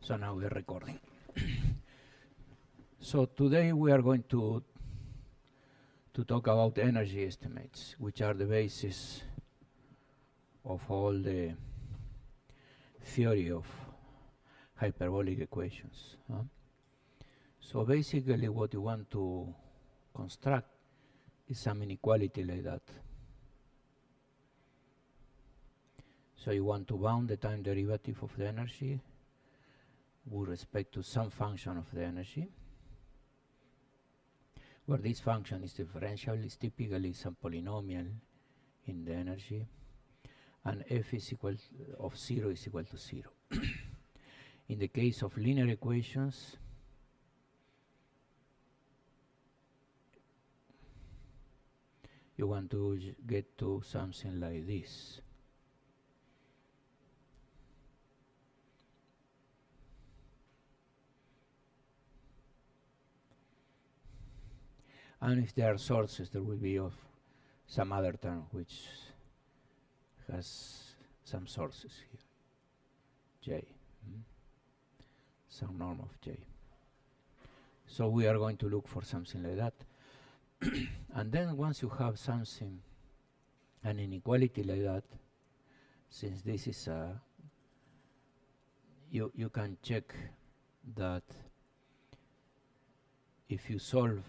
So now we're recording. So today we are going to talk about energy estimates, which are the basis of all the theory of hyperbolic equations. So basically what you want to construct is some inequality like that. So you want to bound the time derivative of the energy with respect to some function of the energy, where this function is differential, is typically some polynomial in the energy, and f is equal of 0 is equal to 0. In the case of linear equations, you want to get to something like this. And if there are sources, there will be of some other term which has some sources here, j, some norm of j. So we are going to look for something like that. And then once you have something, an inequality like that, since this is a, you can check that if you solve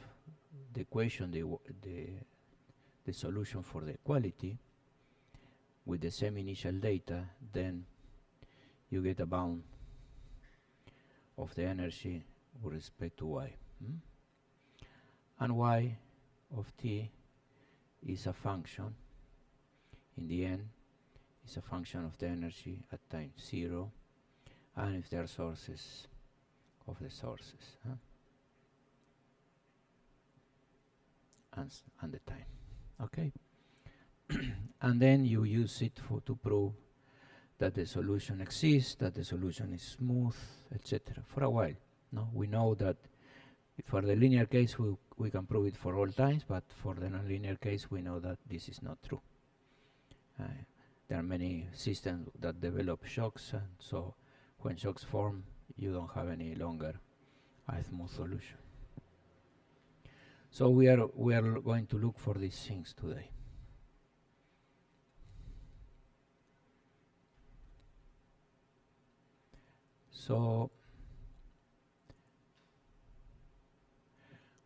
the equation, the solution for the equality with the same initial data, then you get a bound of the energy with respect to y. And y of t is a function, in the end, is a function of the energy at time 0, and if there are sources, of the sources. And the time, okay? And then you use it to prove that the solution exists, that the solution is smooth, etc. For a while. No, we know that for the linear case we can prove it for all times, but for the nonlinear case we know that this is not true. There are many systems that develop shocks, and so when shocks form, you don't have any longer a smooth solution. So we are going to look for these things today. So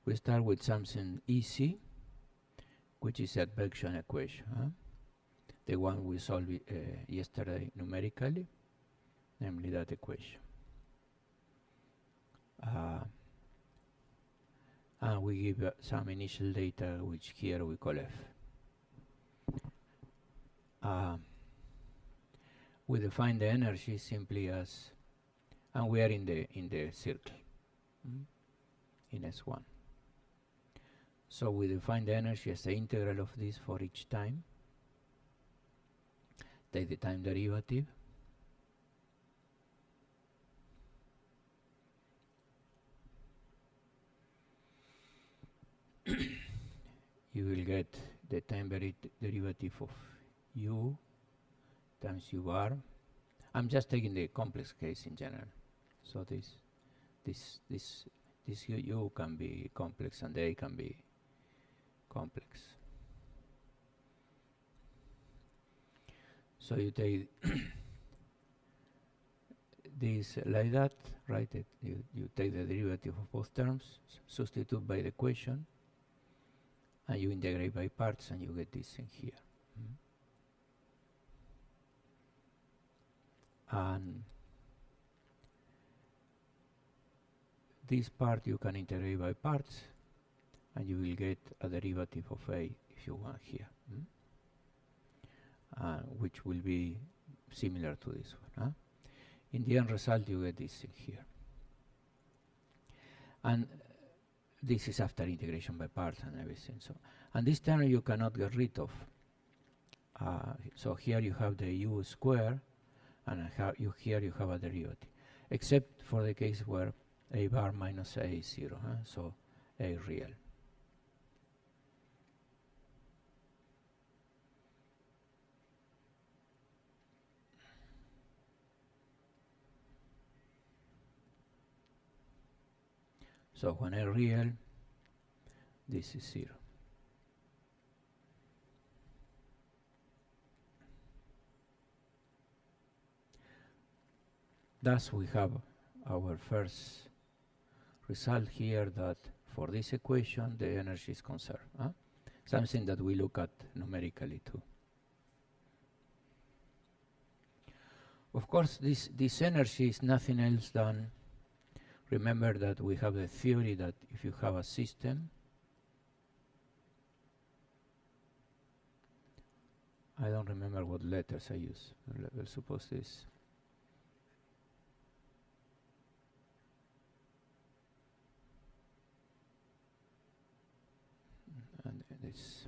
we start with something easy, which is the advection equation, the one we solved yesterday numerically, namely that equation. And we give some initial data, which here we call f. We define the energy simply as, and we are in the circle, in S1. So we define the energy as the integral of this for each time. Take the time derivative. You will get the time derivative of u times u bar. I'm just taking the complex case in general. So this u can be complex and a can be complex. So you take this like that, right? You take the derivative of both terms, substitute by the equation, and you integrate by parts, and you get this thing here. And this part you can integrate by parts, and you will get a derivative of a if you want here, which will be similar to this one. In the end result, you get this thing here. And this is after integration by parts and everything. So, and this term you cannot get rid of. So here you have the u square, and here you have a derivative, except for the case where a bar minus a is 0, so a real. So when I real, this is 0. Thus we have our first result here that for this equation the energy is conserved. Something that we look at numerically too. Of course, this energy is nothing else than, remember that we have the theory that if you have a system, I don't remember what letters I use. Let's suppose this. And this.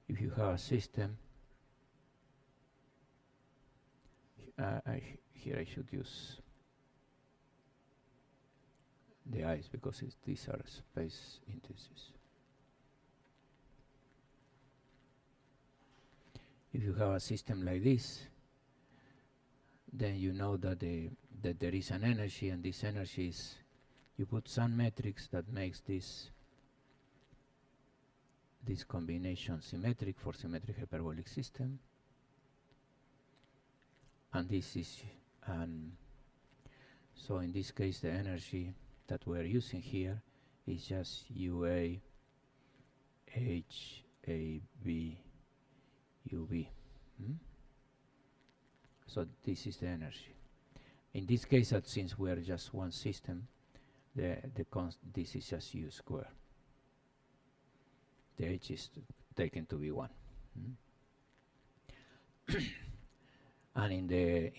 If you have a system, here I should use the i's because these are space indices. If you have a system like this, then you know that there is an energy, and this energy is, you put some metrics that makes this combination symmetric for symmetric hyperbolic system, and this is, so in this case the energy that we're using here is just UA H A B UV. So this is the energy. In this case, that since we are just one system, this is just U square. The H is taken to be 1. And in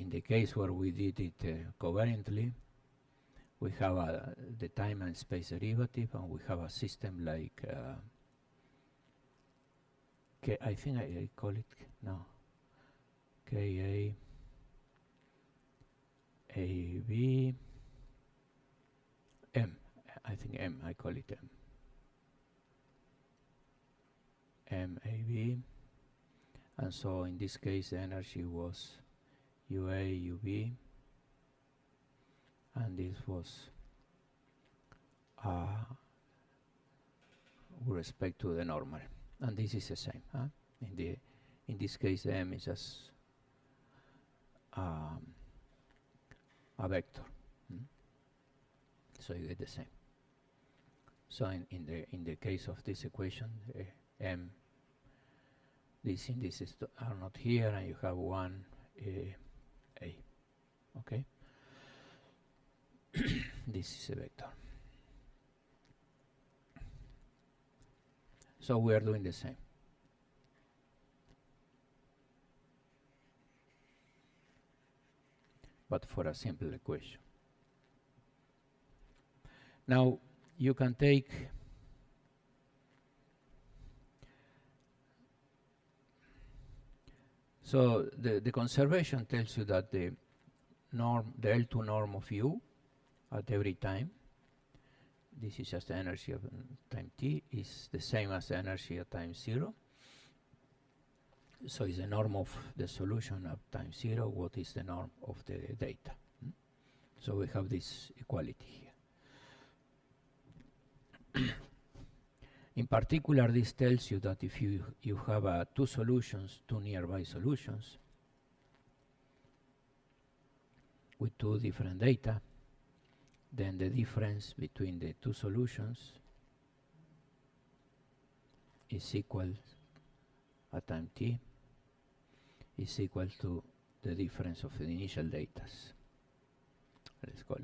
the case where we did it covariantly, we have the time and space derivative, and we have a system like I think I call it KA AB M. I think M. I call it M. MAB, and so in this case the energy was UA UB, and this was with respect to the normal, and this is the same. In this case the M is just a vector, so you get the same. So in the case of this equation, M, these indices are not here, and you have 1 A. Okay. This is a vector. So we are doing the same. But for a simple equation. Now you can take so the conservation tells you that the L2 norm of U at every time, this is just the energy of time t, is the same as the energy at time 0. So it's the norm of the solution at time 0, what is the norm of the data. So we have this equality here. In particular, this tells you that if you have two solutions, two nearby solutions, with two different data, then the difference between the two solutions is equal at time t is equal to the difference of the initial data. Let's call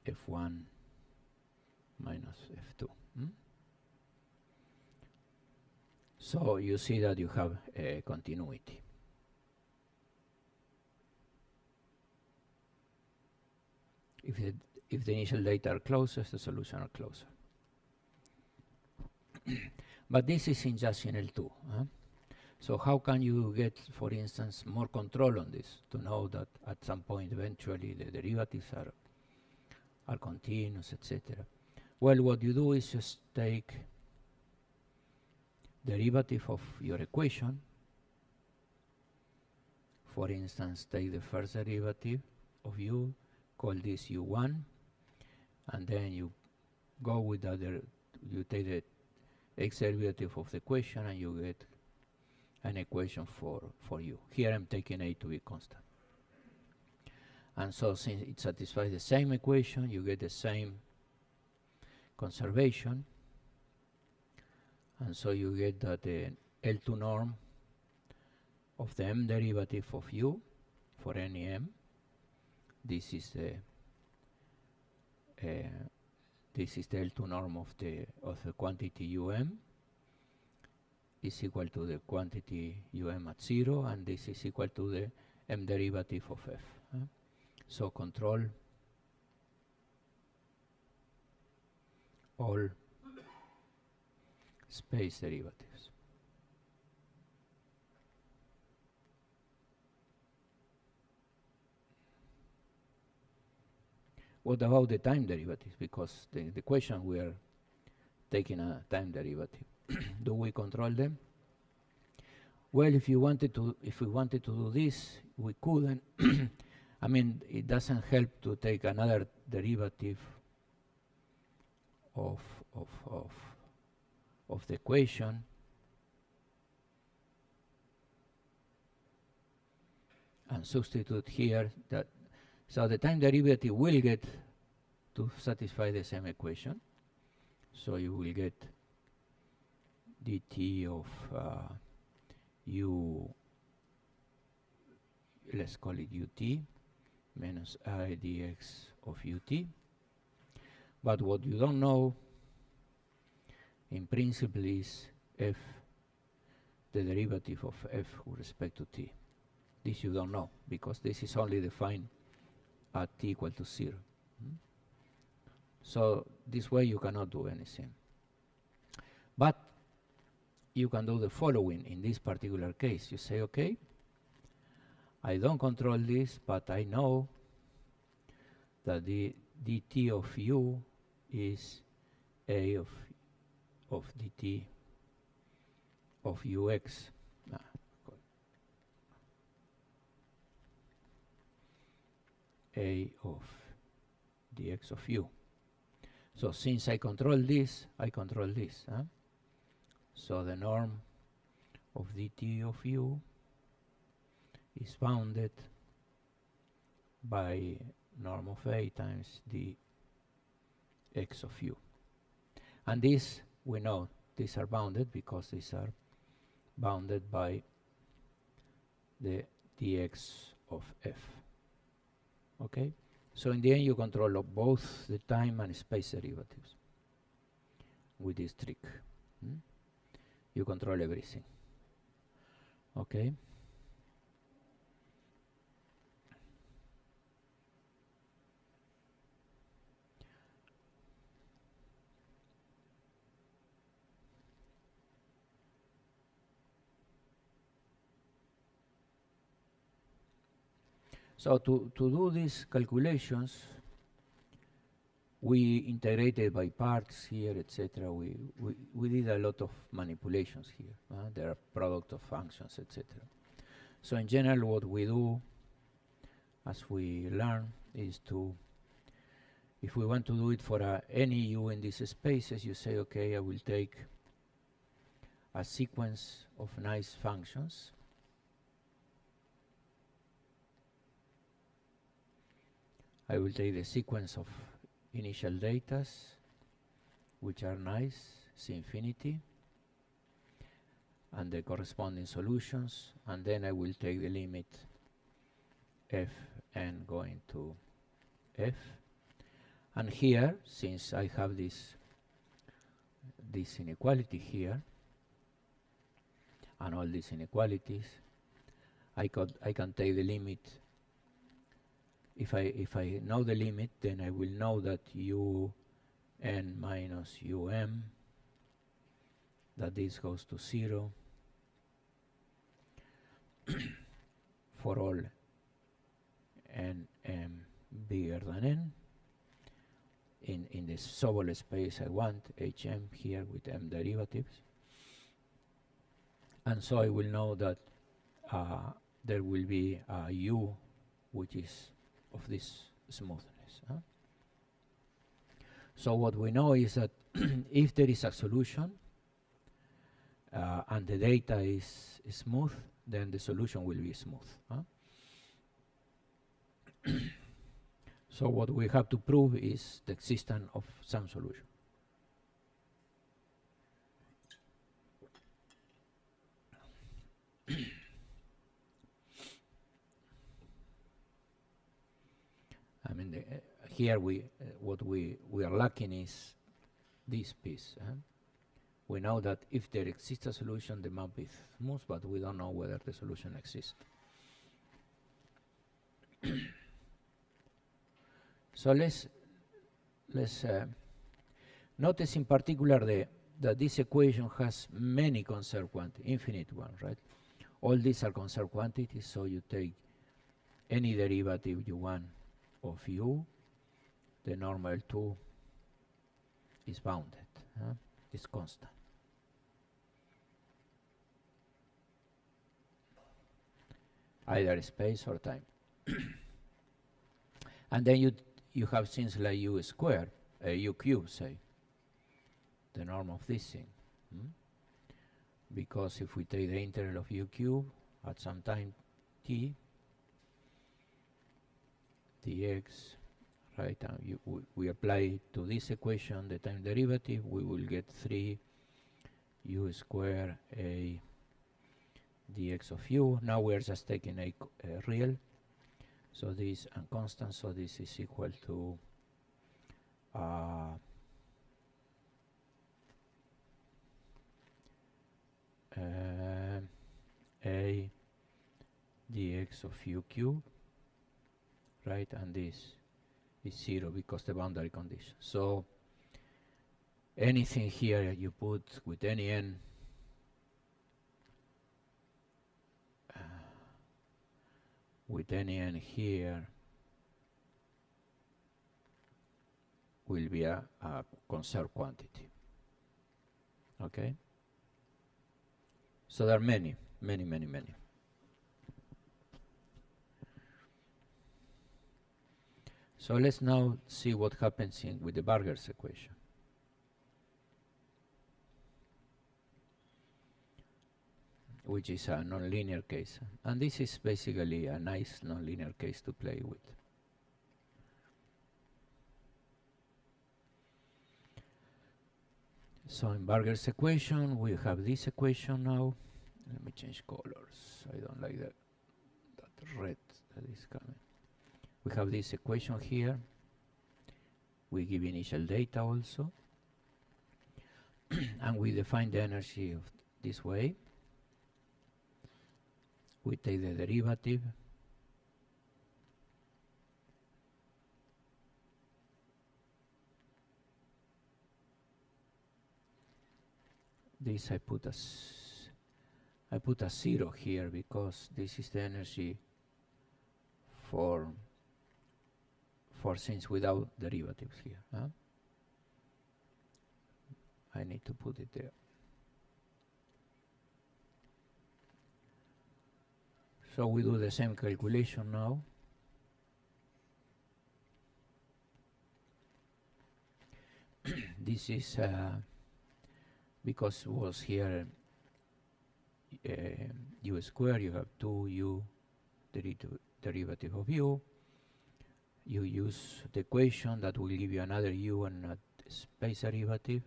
F1 minus F2. So you see that you have a continuity. If the initial data are closest, the solution are closer. But this is just in L2. So how can you get, for instance, more control on this to know that at some point eventually the derivatives are continuous, etc.? Well, what you do is just take derivative of your equation. For instance, take the first derivative of u, call this u1, and then you go with the other, you take the x derivative of the equation and you get an equation for u. Here I'm taking a to be constant. And so since it satisfies the same equation, you get the same conservation. And so you get that the L2 norm of the m derivative of u for any m, this is the L2 norm of the quantity um, is equal to the quantity um at 0, and this is equal to the m derivative of f. So control all space derivatives. What about the time derivatives? Because the question, we are taking a time derivative. Do we control them? Well, if we wanted to do this, we couldn't. I mean, it doesn't help to take another derivative of the equation. And substitute here that. So the time derivative will get to satisfy the same equation. So you will get dt of u, let's call it ut, minus I dx of ut. But what you don't know, in principle, is f, the derivative of f with respect to t. This you don't know, because this is only defined at t equal to 0. So this way you cannot do anything. But you can do the following in this particular case. You say, okay, I don't control this, but I know that the dt of u is a of dt of ux. A of dx of u. So since I control this, I control this. So the norm of dt of u is bounded by norm of a times dx of u. And this, we know, these are bounded because these are bounded by the dx of f. Okay? So in the end, you control both the time and space derivatives with this trick. You control everything. Okay? So to do these calculations, we integrated by parts here, etc. We did a lot of manipulations here. There are product of functions, etc. So in general, what we do, as we learn, is to, if we want to do it for any u in these spaces, you say, okay, I will take a sequence of nice functions. I will take the sequence of initial datas, which are nice, C infinity, and the corresponding solutions, and then I will take the limit f n going to f. And here, since I have this inequality here, and all these inequalities, I can take the limit. If I know the limit, then I will know that un minus um, that this goes to 0 for all n m bigger than n. In this Sobolev space I want hm here with m derivatives. And so I will know that there will be a u which is of this smoothness. So what we know is that if there is a solution and the data is smooth, then the solution will be smooth. So what we have to prove is the existence of some solution. I mean, here what we are lacking is this piece. We know that if there exists a solution, the map is smooth, but we don't know whether the solution exists. So let's notice in particular that this equation has many conserved quantities, infinite ones, right? All these are conserved quantities, so you take any derivative you want of u, the normal 2 is bounded, it's constant. Either space or time. And then you have things like u squared, u cubed, say, the norm of this thing. Because if we take the integral of u cubed at some time t, dx, right, and we apply to this equation the time derivative, we will get 3 u squared a dx of u. Now we are just taking a real, so this is constant, so this is equal to a dx of u cubed, right, and this is 0 because the boundary condition. So anything here you put with any n here will be a conserved quantity. Okay? So there are many. So let's now see what happens with the Burger's equation. Which is a nonlinear case. And this is basically a nice nonlinear case to play with. So in Burger's equation, we have this equation now. Let me change colors. I don't like that red that is coming. We have this equation here. We give initial data also. And we define the energy of this way. We take the derivative. This I put a 0 here because this is the energy for things without derivatives here. I need to put it there. So we do the same calculation now. This is because it was here u squared, you have 2u derivative of u. You use the equation that will give you another u and a space derivative.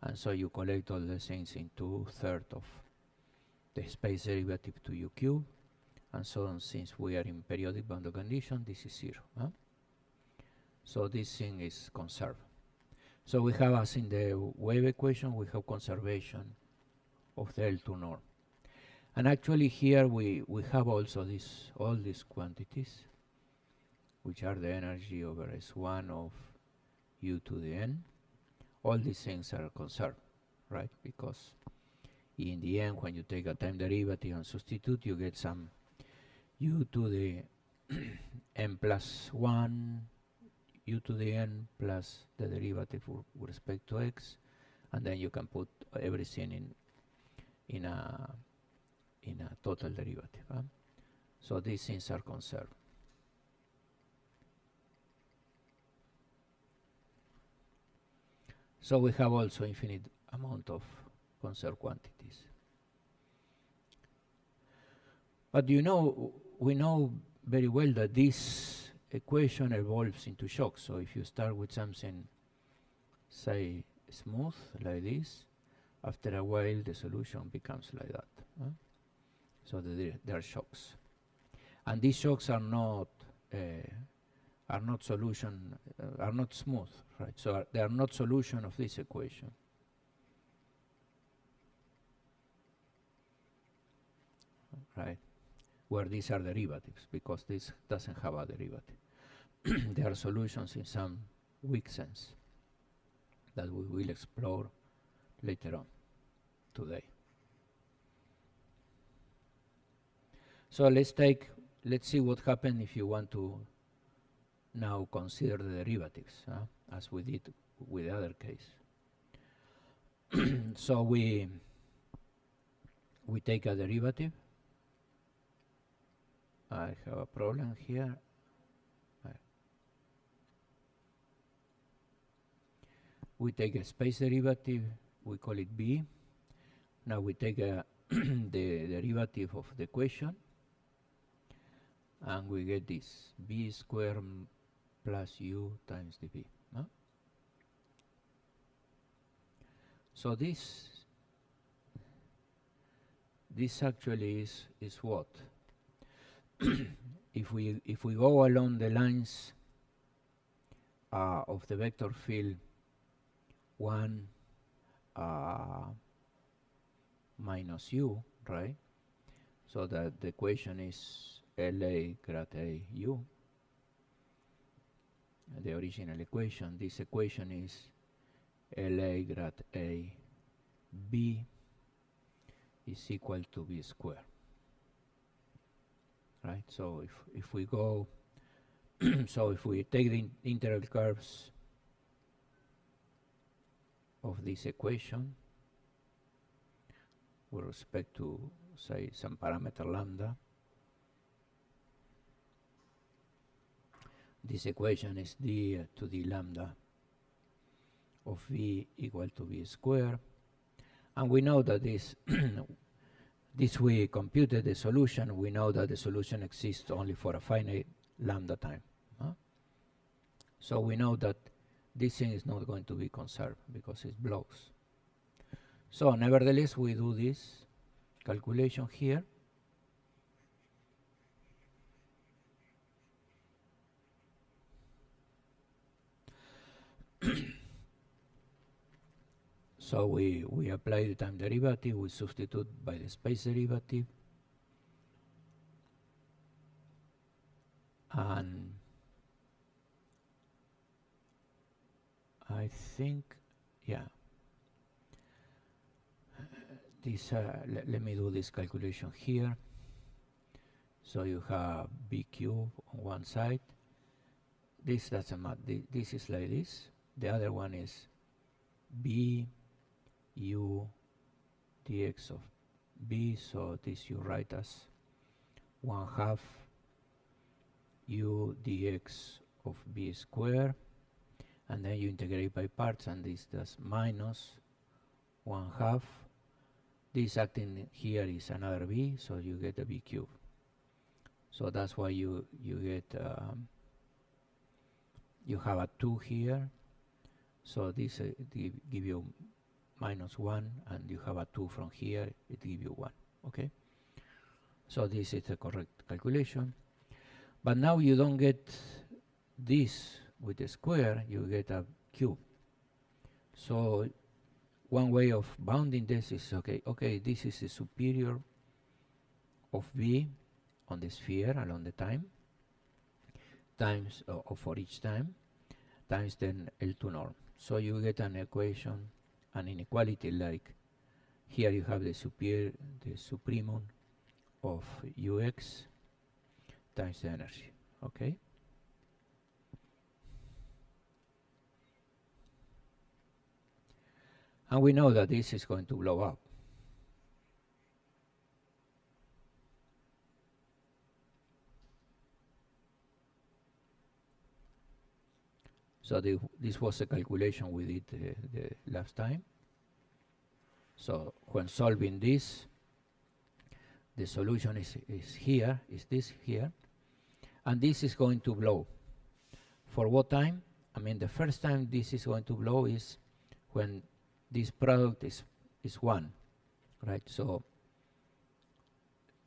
And so you collect all the things in 2/3 of the space derivative to u cubed. And so on, since we are in periodic boundary condition, this is 0. So this thing is conserved. So we have, as in the wave equation, we have conservation of the L2 norm. And actually here we have also all these quantities, which are the energy over S1 of u to the n. All these things are conserved, right? Because in the end, when you take a time derivative and substitute, you get some u to the n plus 1, u to the n plus the derivative with respect to x, and then you can put everything in a total derivative. So these things are conserved. So we have also infinite amount of conserved quantities. But we know very well that this equation evolves into shocks. So if you start with something, say, smooth, like this, after a while the solution becomes like that. So there are shocks. And these shocks are not smooth, right? So they are not solution of this equation. Right? Where these are derivatives, because this doesn't have a derivative. They are solutions in some weak sense that we will explore later on today. So let's see what happens if you want to now consider the derivatives, as we did with the other case. So we take a derivative. I have a problem here. We take a space derivative, we call it B. Now we take the derivative of the equation, and we get this, B squared plus U times dB. So this actually is what? If we go along the lines of the vector field 1 minus U, right? So that the equation is LA grad A U. The original equation. This equation is LA grad A B is equal to B squared. Right? So if we go, so if we take the integral curves of this equation with respect to, say, some parameter lambda, this equation is d to the lambda of v equal to v squared, and we know that this we computed the solution. We know that the solution exists only for a finite lambda time. So we know that this thing is not going to be conserved because it blocks. So nevertheless, we do this calculation here. So we apply the time derivative, we substitute by the space derivative, and I think, yeah, this let me do this calculation here. So you have b cubed on one side. This doesn't matter. This is like this. The other one is b u dx of b, so this you write as 1/2 u dx of b squared, and then you integrate by parts, and this does minus 1/2. This acting here is another b, so you get a b cubed. So that's why you get you have a 2 here, so this give you -1, and you have a 2 from here, it gives you 1. Okay, so this is the correct calculation. But now you don't get this with the square, you get a cube. So one way of bounding this is, okay, this is the superior of v on the sphere along the time, times for each time, times then L2 norm. So you get an equation, an inequality like here you have the supremum of ux times the energy. Okay. And we know that this is going to blow up. So this was a calculation we did the last time. So when solving this, the solution is here, is this here, and this is going to blow. For what time? I mean, the first time this is going to blow is when this product is 1, right? So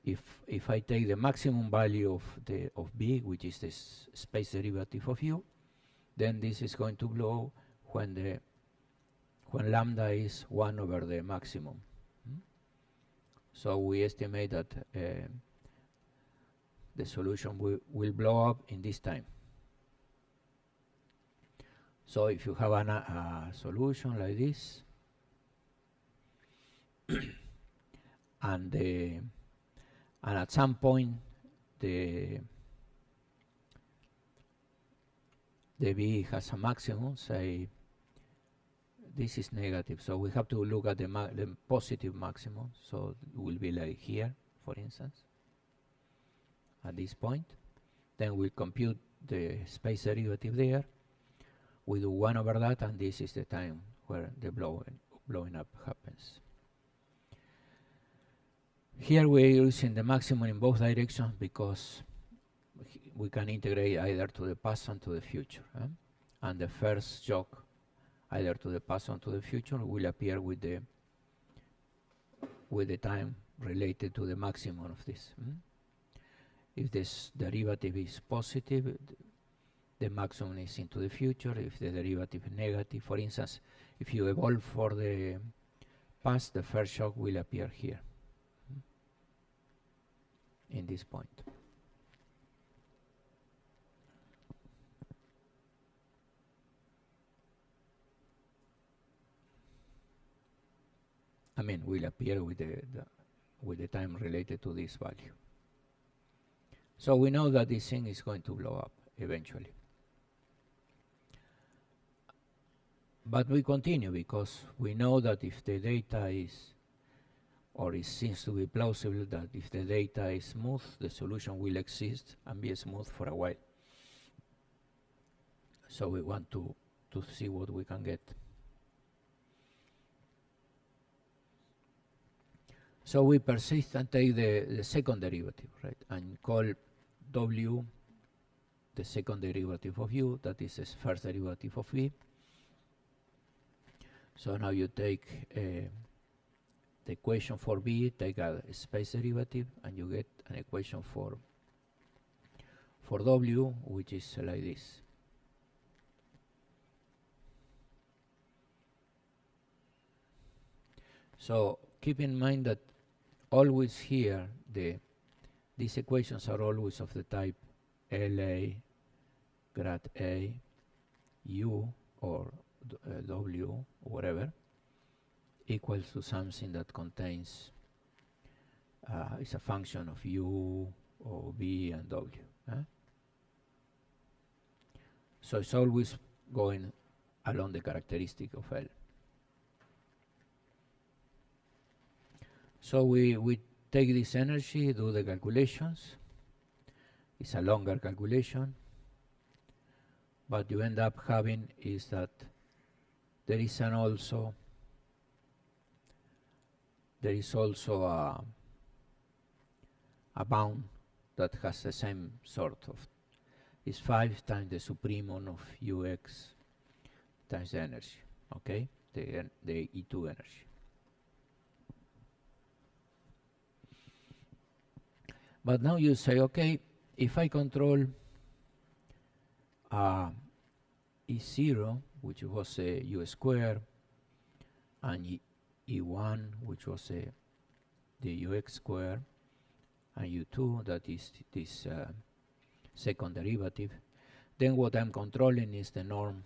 if I take the maximum value of B, which is the space derivative of U, then this is going to blow when lambda is 1 over the maximum. So we estimate that the solution will blow up in this time. So if you have a solution like this, and at some point the B has a maximum, say this is negative, so we have to look at the positive maximum, so it will be like here, for instance, at this point. Then we compute the space derivative there, we do 1 over that, and this is the time where the blowing up happens. Here we're using the maximum in both directions because we can integrate either to the past and to the future. And the first shock, either to the past or to the future, will appear with the time related to the maximum of this. If this derivative is positive, the maximum is into the future. If the derivative is negative, for instance, if you evolve for the past, the first shock will appear here, in this point. I mean, will appear with the time related to this value. So we know that this thing is going to blow up eventually. But we continue because we know that if the data is, or it seems to be plausible that if the data is smooth, the solution will exist and be smooth for a while. So we want to see what we can get. So we persist and take the second derivative, right? And call W the second derivative of U, that is the first derivative of V. So now you take the equation for B, take a space derivative, and you get an equation for W, which is like this. So keep in mind that always here, these equations are always of the type LA, grad A, U, or W, or whatever, equals to something that contains, is a function of U, or B, and W. So it's always going along the characteristic of L. So we take this energy, do the calculations. It's a longer calculation. But you end up having is that there is also a bound that has the same sort of, is 5 times the supremum of Ux times the energy, okay? The E2 energy. But now you say, okay, if I control E0, which was a U square, and E1, which was the Ux square, and U2, that is this second derivative, then what I'm controlling is the norm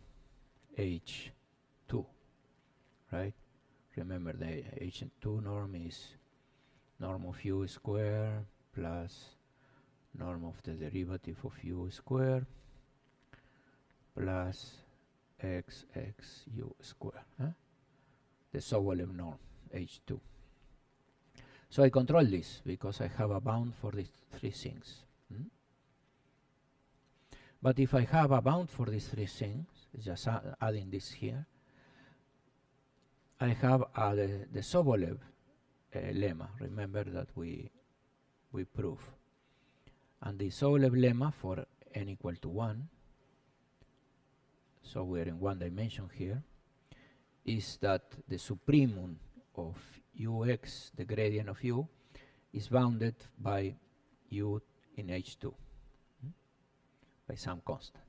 H2, right? Remember, the H2 norm is norm of U square plus norm of the derivative of U square plus xu square, the Sobolev norm, H2. So I control this because I have a bound for these 3 things. But if I have a bound for these three things, just adding this here, I have the Sobolev lemma. Remember that we prove. And the Sobolev lemma for n equal to 1, so we're in one dimension here, is that the supremum of ux, the gradient of u, is bounded by u in H2, by some constant.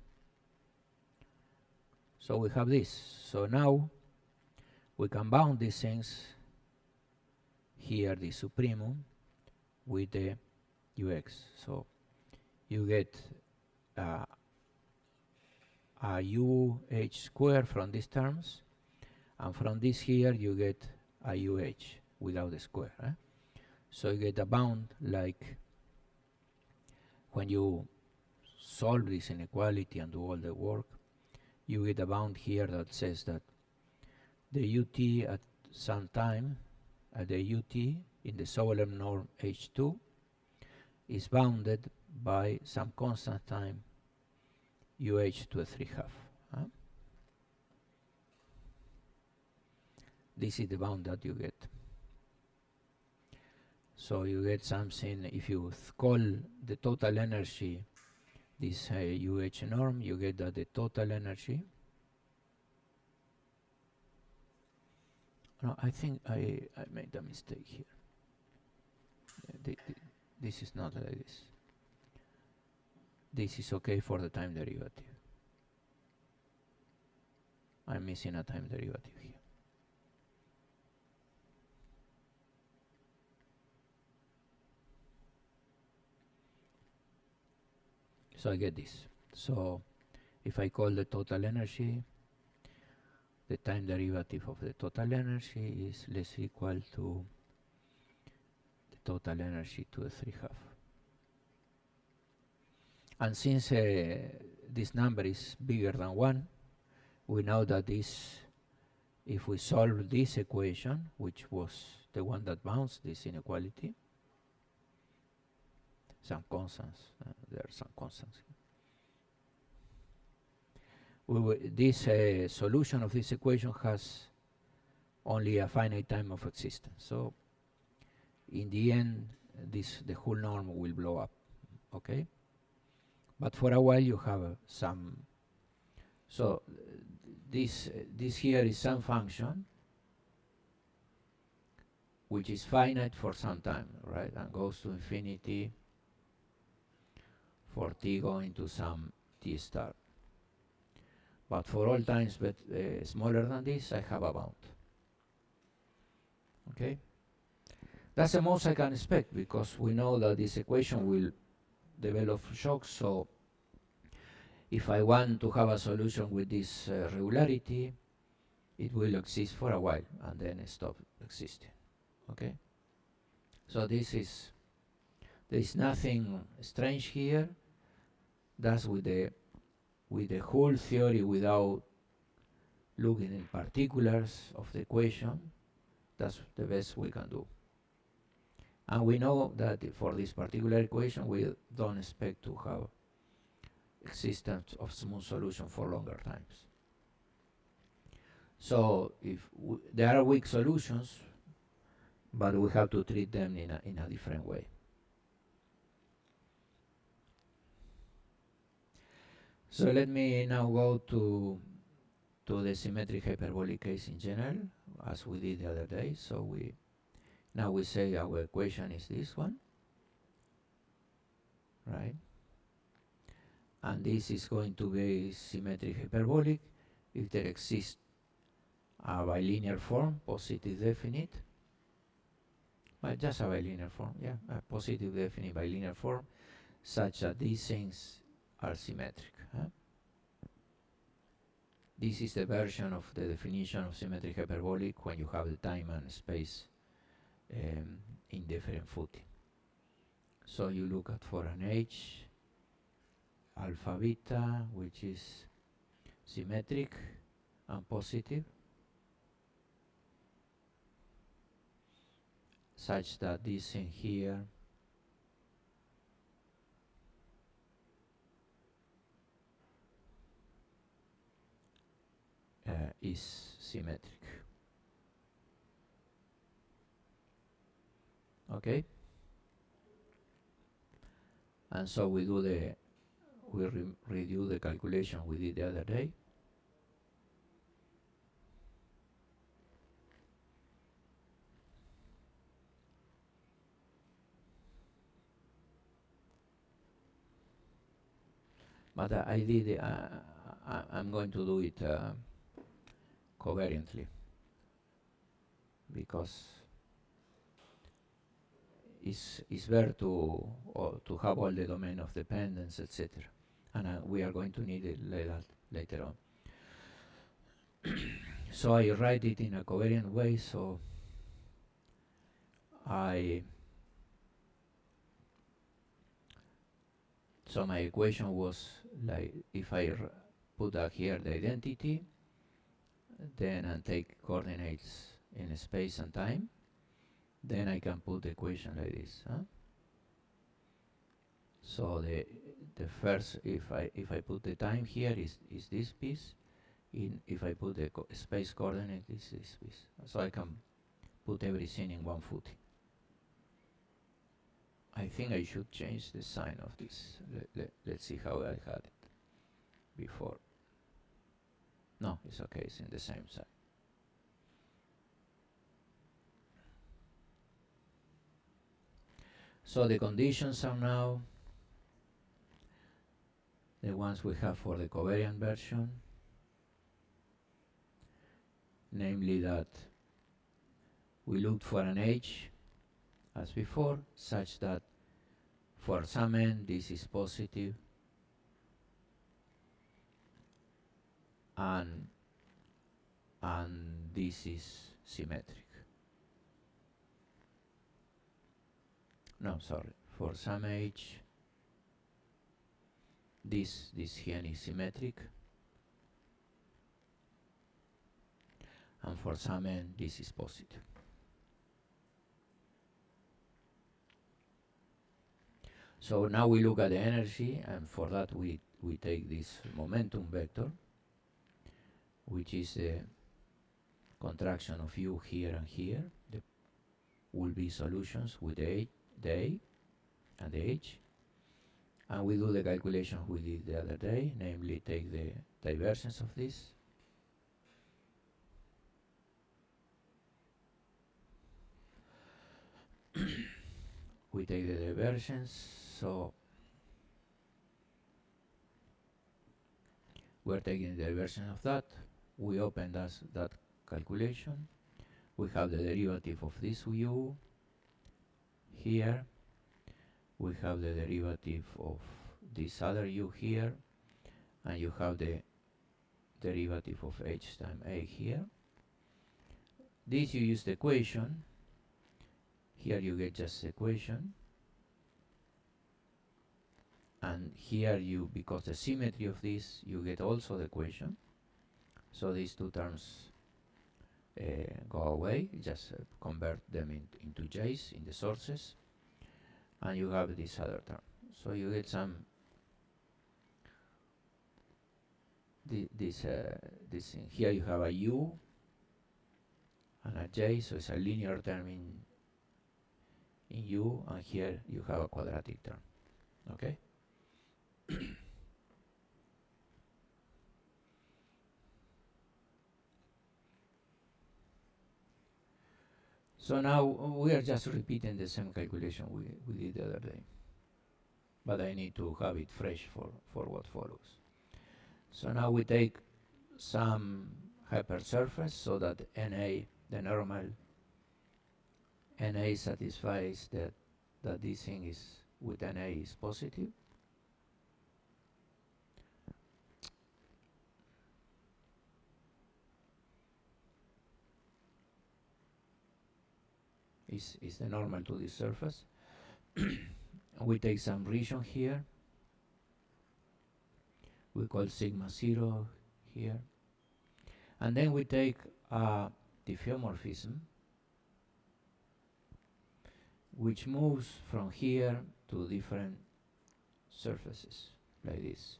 So we have this. So now we can bound these things here, the supremum, with the ux. So you get a uh squared from these terms, and from this here you get a without the square. So you get a bound like when you solve this inequality and do all the work, you get a bound here that says that the ut at some time, the ut in the Sobolev norm H2 is bounded by some constant time to a 3/2. This is the bound that you get. So you get something, if you call the total energy this norm, you get that the total energy. No, I think I made a mistake here. This is not like this. This is okay for the time derivative. I'm missing a time derivative here. So I get this. So if I call the total energy, the time derivative of the total energy is less equal to the total energy to the 3/2. And since this number is bigger than 1, we know that this, if we solve this equation, which was the one that bounds this inequality, some constants, there are some constants here. This solution of this equation has only a finite time of existence. So in the end, the whole norm will blow up, okay? But for a while you have some. So this here is some function which is finite for some time, right? And goes to infinity for t going to some t star. But for all times but smaller than this, I have a bound. Okay? That's the most I can expect, because we know that this equation will develop shocks. So if I want to have a solution with this regularity, it will exist for a while and then stop existing. Okay? So there is nothing strange here. That's with the whole theory without looking in particulars of the equation. That's the best we can do. And we know that for this particular equation, we don't expect to have existence of smooth solution for longer times. So if there are weak solutions, but we have to treat them in a different way. So let me now go to the symmetric hyperbolic case in general, as we did the other day. So now we say our equation is this one, right? And this is going to be symmetric hyperbolic if there exists a bilinear form, positive definite, but just a bilinear form, a positive definite bilinear form, such that these things are symmetric. This is the version of the definition of symmetric hyperbolic when you have the time and space in different footing. So you look at for an H alpha beta, which is symmetric and positive, such that this in here . is symmetric. Okay? And so we do redo the calculation we did the other day. But I'm going to do it covariantly, because it's better to have all the domain of dependence, etc. And we are going to need it later on. So I write it in a covariant way. So my equation was like, if I put here the identity, then I take coordinates in space and time, then I can put the equation like this. So the first, if I put the time here, is this piece. If I put the space coordinate, is this piece. So I can put everything in one footing. I think I should change the sign of this. Let's see how I had it before. No, it's okay, it's in the same side. So the conditions are now the ones we have for the covariant version, namely that we looked for an h as before, such that for some n this is positive and this is symmetric. No, sorry, for some h this here is symmetric, and for some n this is positive. So now we look at the energy, and for that we take this momentum vector, which is the contraction of u here and here. There will be solutions with the A and the H. And we do the calculation we did the other day, namely take the divergence of this. We take the divergence, so we're taking the divergence of that. We open that calculation. We have the derivative of this u here. We have the derivative of this other u here, and you have the derivative of h times a here. This you use the equation. Here you get just the equation. And here you, because the symmetry of this, you get also the equation. So these two terms go away. Just convert them into j's in the sources. And you have this other term. So you get some this thing. Here you have a u and a j, so it's a linear term in u, and here you have a quadratic term. Okay? So now we are just repeating the same calculation we did the other day. But I need to have it fresh for what follows. So now we take some hypersurface so that NA, the normal NA satisfies that this thing is with NA is positive. Is the normal to this surface. We take some region here. We call sigma 0 here. And then we take a diffeomorphism which moves from here to different surfaces, like this.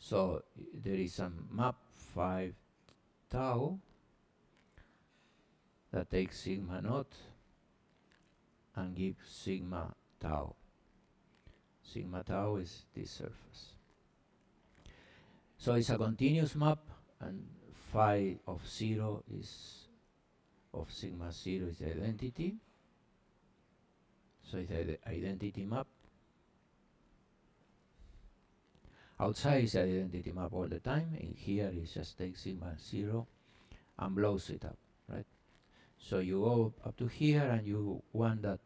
So there is a map 5 tau that takes sigma naught and gives sigma tau. Sigma tau is this surface. So it's a continuous map, and phi of 0 is of sigma 0 is the identity. So it's the identity map. Outside is the identity map all the time. In here it just takes sigma 0 and blows it up, right? So you go up to here and you want that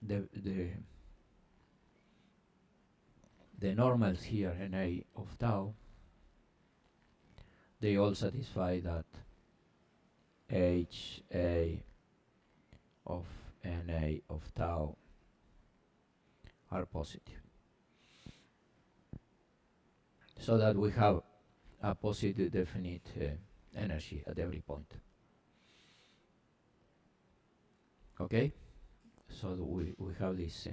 the normals here, Na of tau, they all satisfy that HA of Na of tau are positive. So that we have a positive definite energy at every point. Okay? So we have this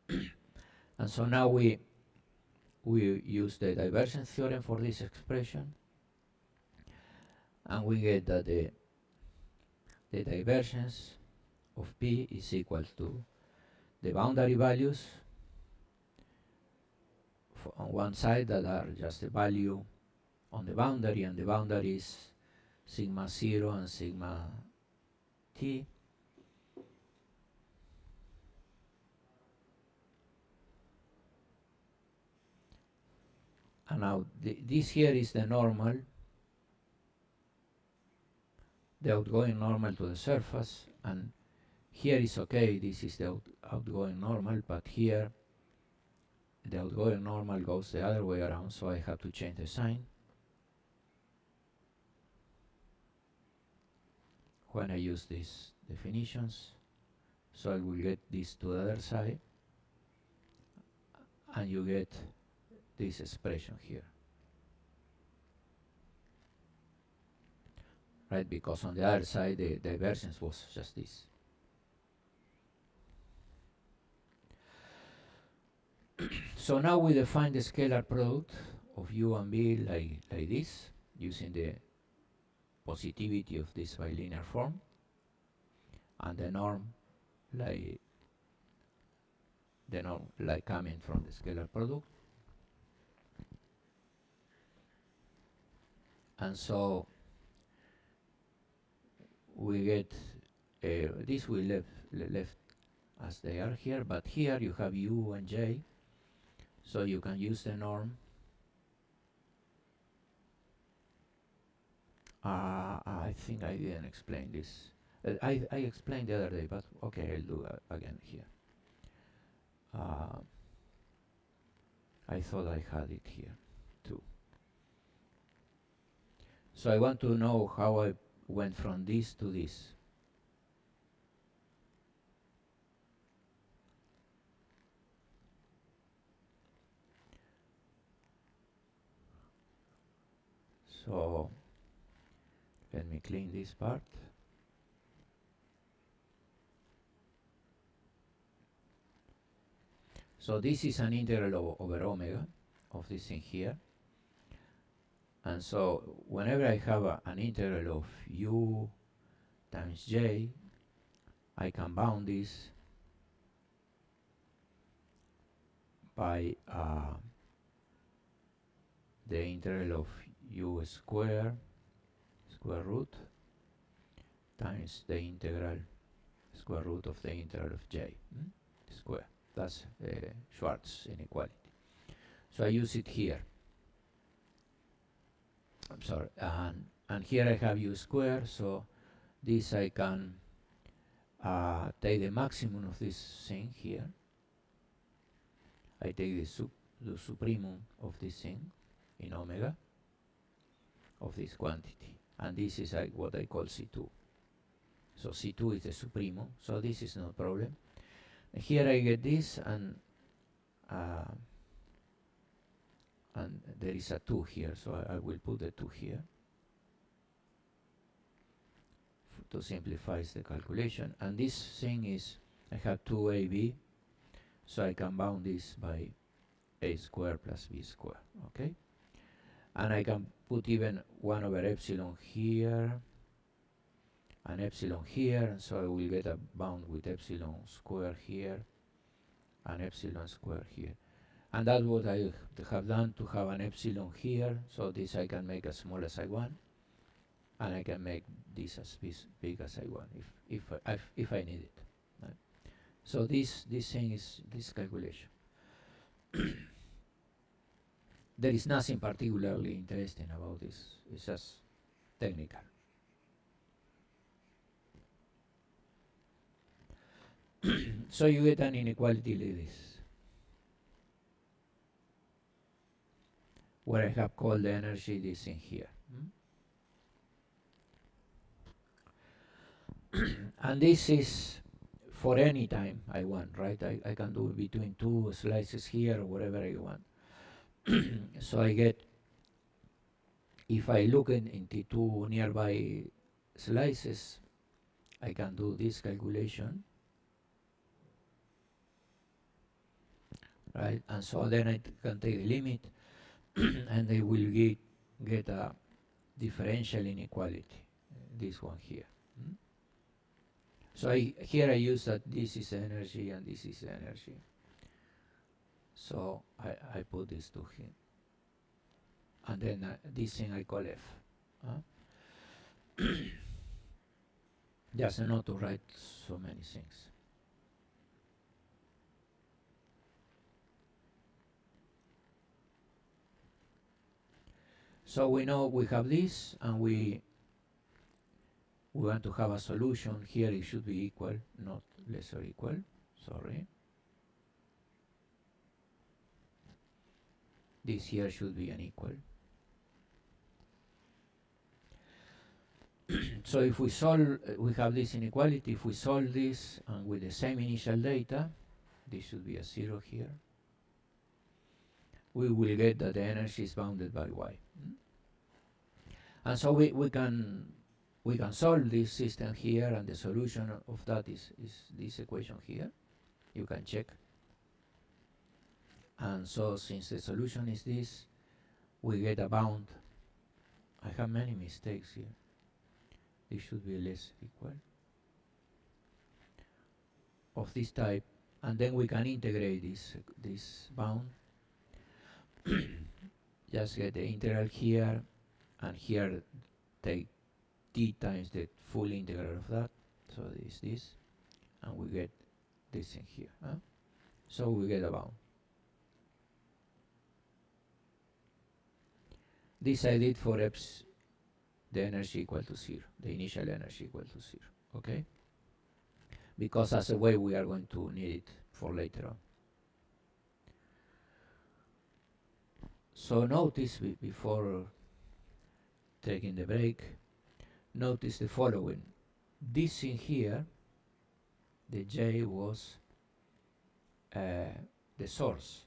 thing. And so now we use the divergence theorem for this expression, and we get that the divergence of P is equal to the boundary values on one side that are just the value on the boundary, and the boundary is sigma 0 and sigma t. And now this here is the normal, the outgoing normal to the surface, and here is okay, this is the outgoing normal, but here the outgoing normal goes the other way around, so I have to change the sign when I use these definitions. So I will get this to the other side, and you get this expression here, right? Because on the other side the divergence was just this. So now we define the scalar product of U and V like this, using the positivity of this bilinear form, and the norm like coming from the scalar product. And so we get this we left as they are here, but here you have U and J, so you can use the norm. I think I didn't explain this. I explained the other day, but okay, I'll do again here. I thought I had it here too. So I want to know how I went from this to this. So let me clean this part. So this is an integral over omega of this thing here. And so whenever I have an integral of U times J, I can bound this by the integral of U square root times the integral square root of the integral of J square. That's Schwarz inequality. So I use it here. I'm sorry, and here I have U square, so this I can take the maximum of this thing here. I take the supremum of this thing in omega of this quantity, and this is what I call C2. So C2 is the supremum, so this is no problem. And here I get this, and there is a 2 here, so I will put the 2 here to simplify the calculation. And this thing is, I have 2AB, so I can bound this by a squared plus b squared, okay? And I can put even 1 over epsilon here, and epsilon here, and so I will get a bound with epsilon square here, and epsilon square here. And that's what I have done to have an epsilon here, so this I can make as small as I want, and I can make this as big as I want if I need it. Right? So this thing is this calculation. There is nothing particularly interesting about this. It's just technical. So you get an inequality like this, where I have called the energy this in here. And this is for any time I want, right? I can do between two slices here or whatever I want. So I get, if I look into two nearby slices, I can do this calculation, right? And so then I can take the limit, and I will get a differential inequality, this one here. So here I use that this is energy and this is energy. So I put these two here. And then this thing I call F. Just not to write so many things. So we know we have this, and we want to have a solution. Here it should be equal, not less or equal. Sorry. This here should be an equal. So if we solve, we have this inequality. If we solve this and with the same initial data, this should be a 0 here. We will get that the energy is bounded by y. And so we can solve this system here, and the solution of that is this equation here. You can check. And so since the solution is this, we get a bound. I have many mistakes here. This should be less equal of this type, and then we can integrate this bound. Just get the integral here, and here take t times the full integral of that. So this, and we get this in here. So we get a bound. This I did for the energy equal to 0, the initial energy equal to 0, okay? Because as a way we are going to need it for later on. So notice, before taking the break, notice the following. This in here, the J was the source.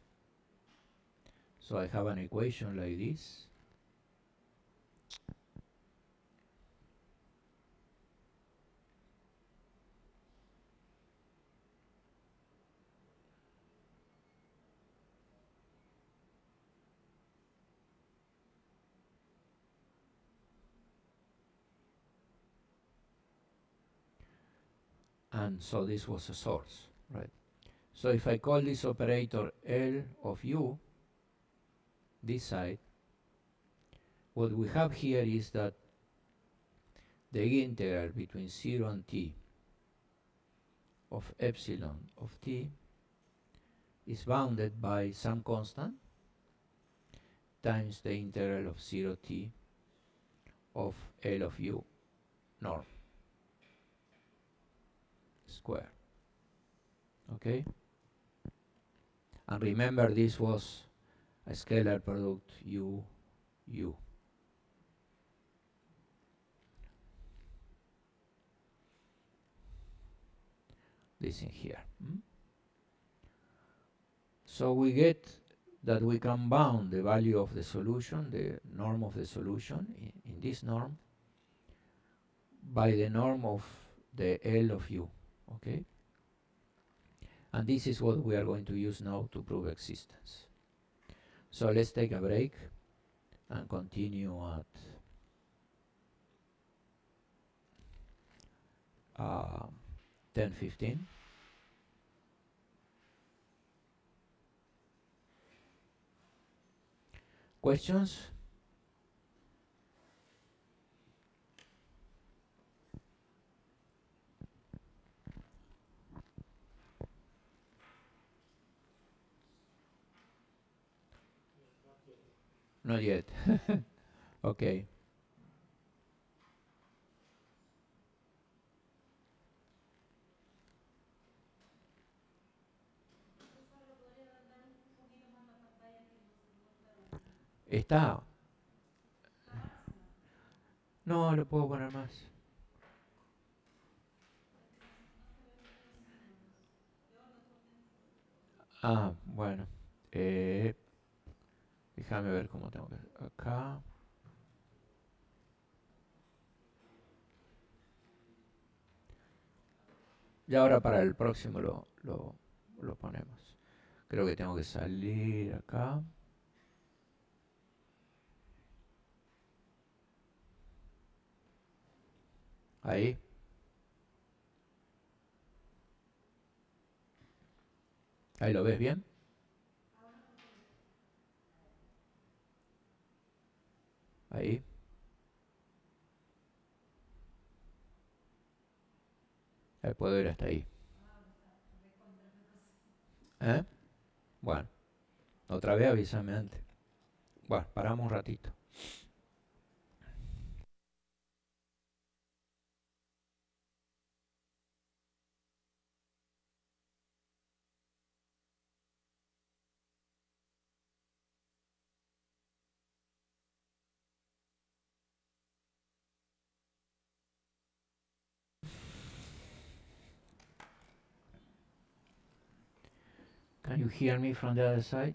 So I have an equation like this. And so this was a source, right? So if I call this operator L of u, this side, what we have here is that the integral between 0 and t of epsilon of t is bounded by some constant times the integral of 0t of L of u norm square. Okay? And remember, this was a scalar product u. This in here. So we get that we can bound the value of the solution, the norm of the solution, in this norm, by the norm of the L of u. Okay? And this is what we are going to use now to prove existence. So let's take a break and continue at 10:15. Questions? Not yet. Okay. Está. No, lo puedo poner más. Ah, bueno. Déjame ver cómo tengo que hacer. Acá. Y ahora para el próximo lo ponemos. Creo que tengo que salir acá. Ahí. Ahí lo ves bien. Ahí. Ahí puedo ir hasta ahí. ¿Eh? Bueno. Otra vez avísame antes. Bueno, paramos un ratito. Can you hear me from the other side?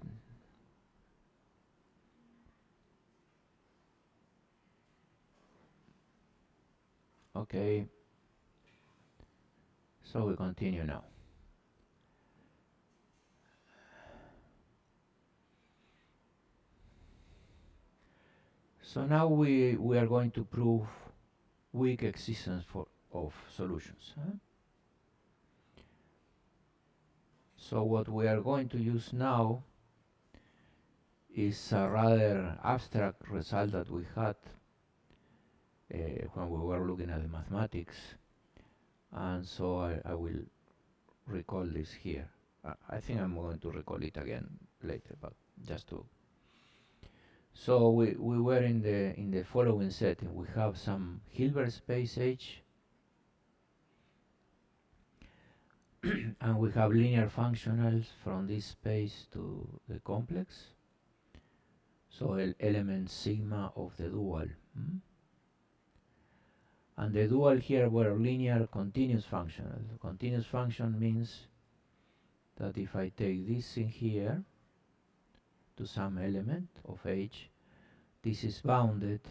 Okay. So we continue now. So now we are going to prove weak existence of solutions. Huh? So what we are going to use now is a rather abstract result that we had when we were looking at the mathematics, and so I will recall this here. I think I'm going to recall it again later, but just to. So we were in the following setting. We have some Hilbert space H, and we have linear functionals from this space to the complex. So element sigma of the dual. And the dual here were linear continuous functional. The continuous function means that if I take this in here to some element of H, this is bounded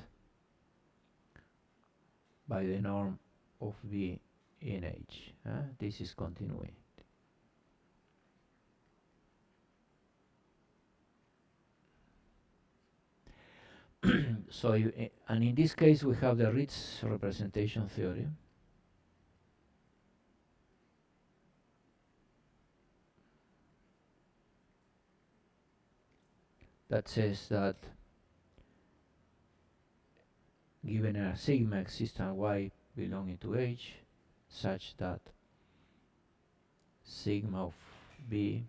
by the norm of B in H. This is continuity. So, and in this case we have the Ritz representation theory. That says that given a sigma existent Y belonging to H, such that sigma of B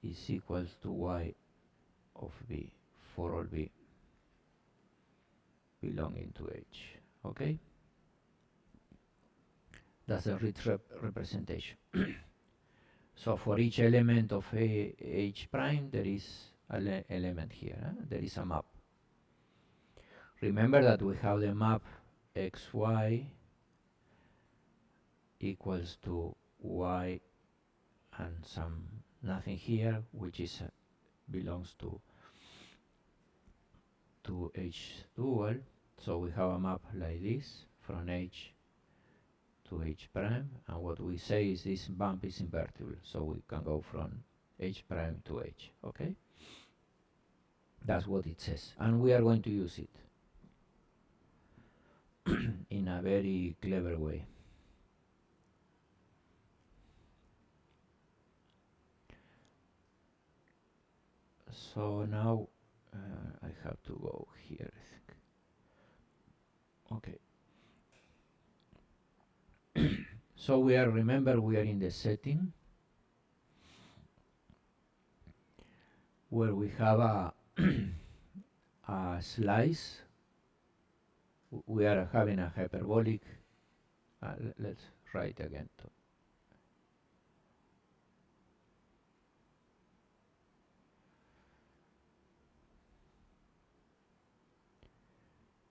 is equal to Y of B for all B belonging to H. Okay? That's the Ritz representation. So for each element of H prime, there is an element here. There is a map. Remember that we have the map xy equals to y and some nothing here, which is belongs to H dual. So we have a map like this from H to H prime, and what we say is this bump is invertible, so we can go from H prime to H. Okay? That's what it says, and we are going to use it in a very clever way. So now I have to go here, I think. Okay. So remember we are in the setting where we have a a slice. We are having a hyperbolic. Let's write again.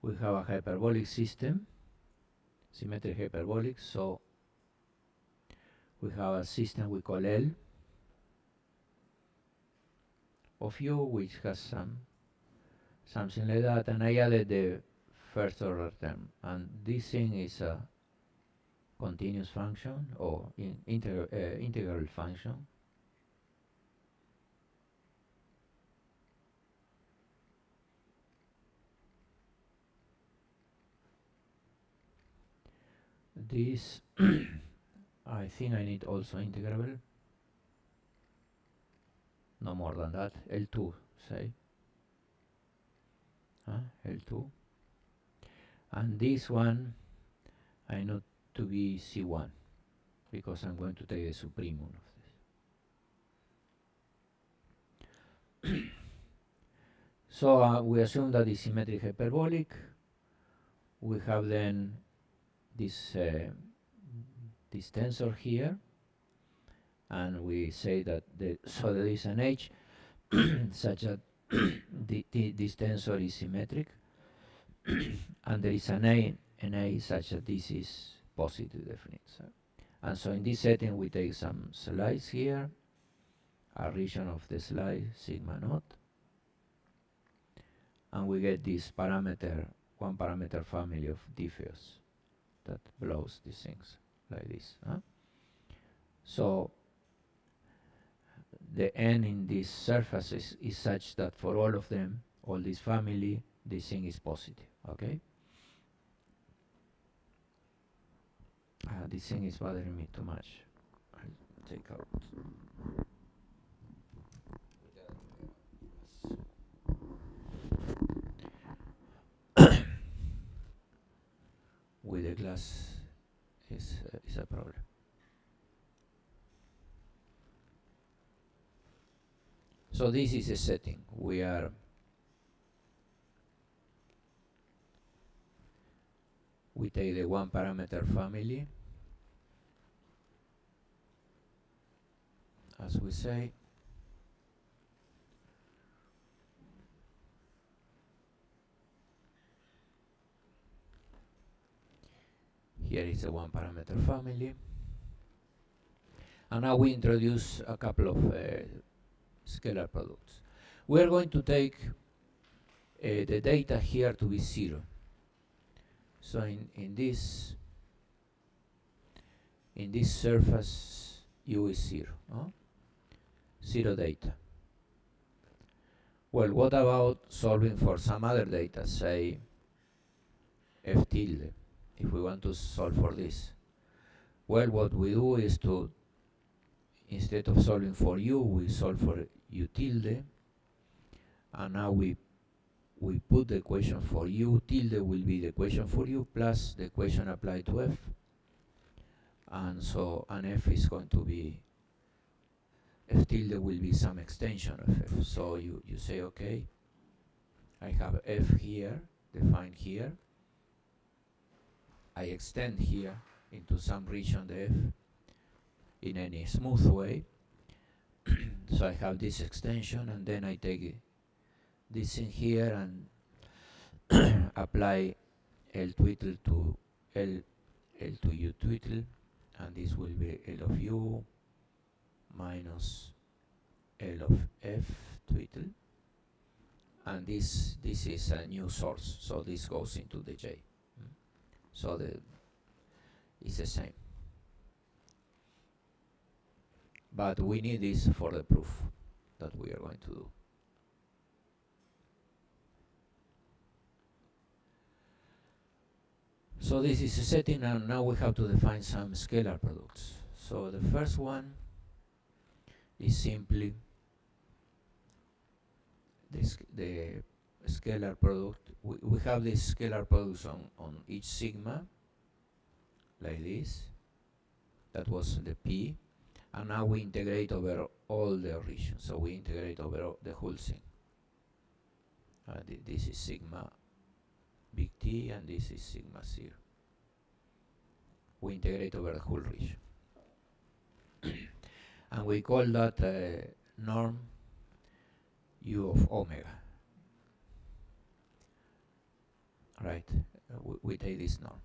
We have a hyperbolic system, symmetric hyperbolic, so we have a system we call L of U, which has something like that, and I added the first order term, and this thing is a continuous function or integral function. This I think I need also integrable, no more than that, L2 say, L2, and this one I need to be C1 because I'm going to take the supremum of this. So we assume that is symmetric hyperbolic. We have then this tensor here, and we say that so there is an H such that this tensor is symmetric, and there is an A such that this is positive definite. And so in this setting we take some slice here, a region of the slice sigma naught, and we get this parameter, one parameter family of diffeos that blows these things like this. So the n in these surfaces is such that for all of them, all this family, this thing is positive. Okay? This thing is bothering me too much. I'll take out. With the glass is a problem. So this is a setting. We take the one parameter family, as we say, here is a one parameter family, and now we introduce a couple of scalar products. We are going to take the data here to be 0. So in this surface U is 0, 0 data. Well, what about solving for some other data, say F tilde, if we want to solve for this? Well, what we do is to, instead of solving for U, we solve for U tilde, and now we put the equation for U tilde will be the equation for U plus the equation applied to F, and so an F is going to be, F tilde will be some extension of F. So you say, okay, I have F here, defined here, I extend here into some region the F in any smooth way. So I have this extension, and then I take this in here and apply L twiddle to L to U twiddle, and this will be L of U minus L of F twiddle, and this is a new source, so this goes into the J. So it's the same. But we need this for the proof that we are going to do. So this is a setting, and now we have to define some scalar products. So the first one is simply the scalar product. We have this scalar products on each sigma, like this. That was the P. And now we integrate over all the regions. So we integrate over the whole thing. This is sigma big T, and this is sigma 0. We integrate over the whole region. And we call that norm U of omega. Right? We take this norm,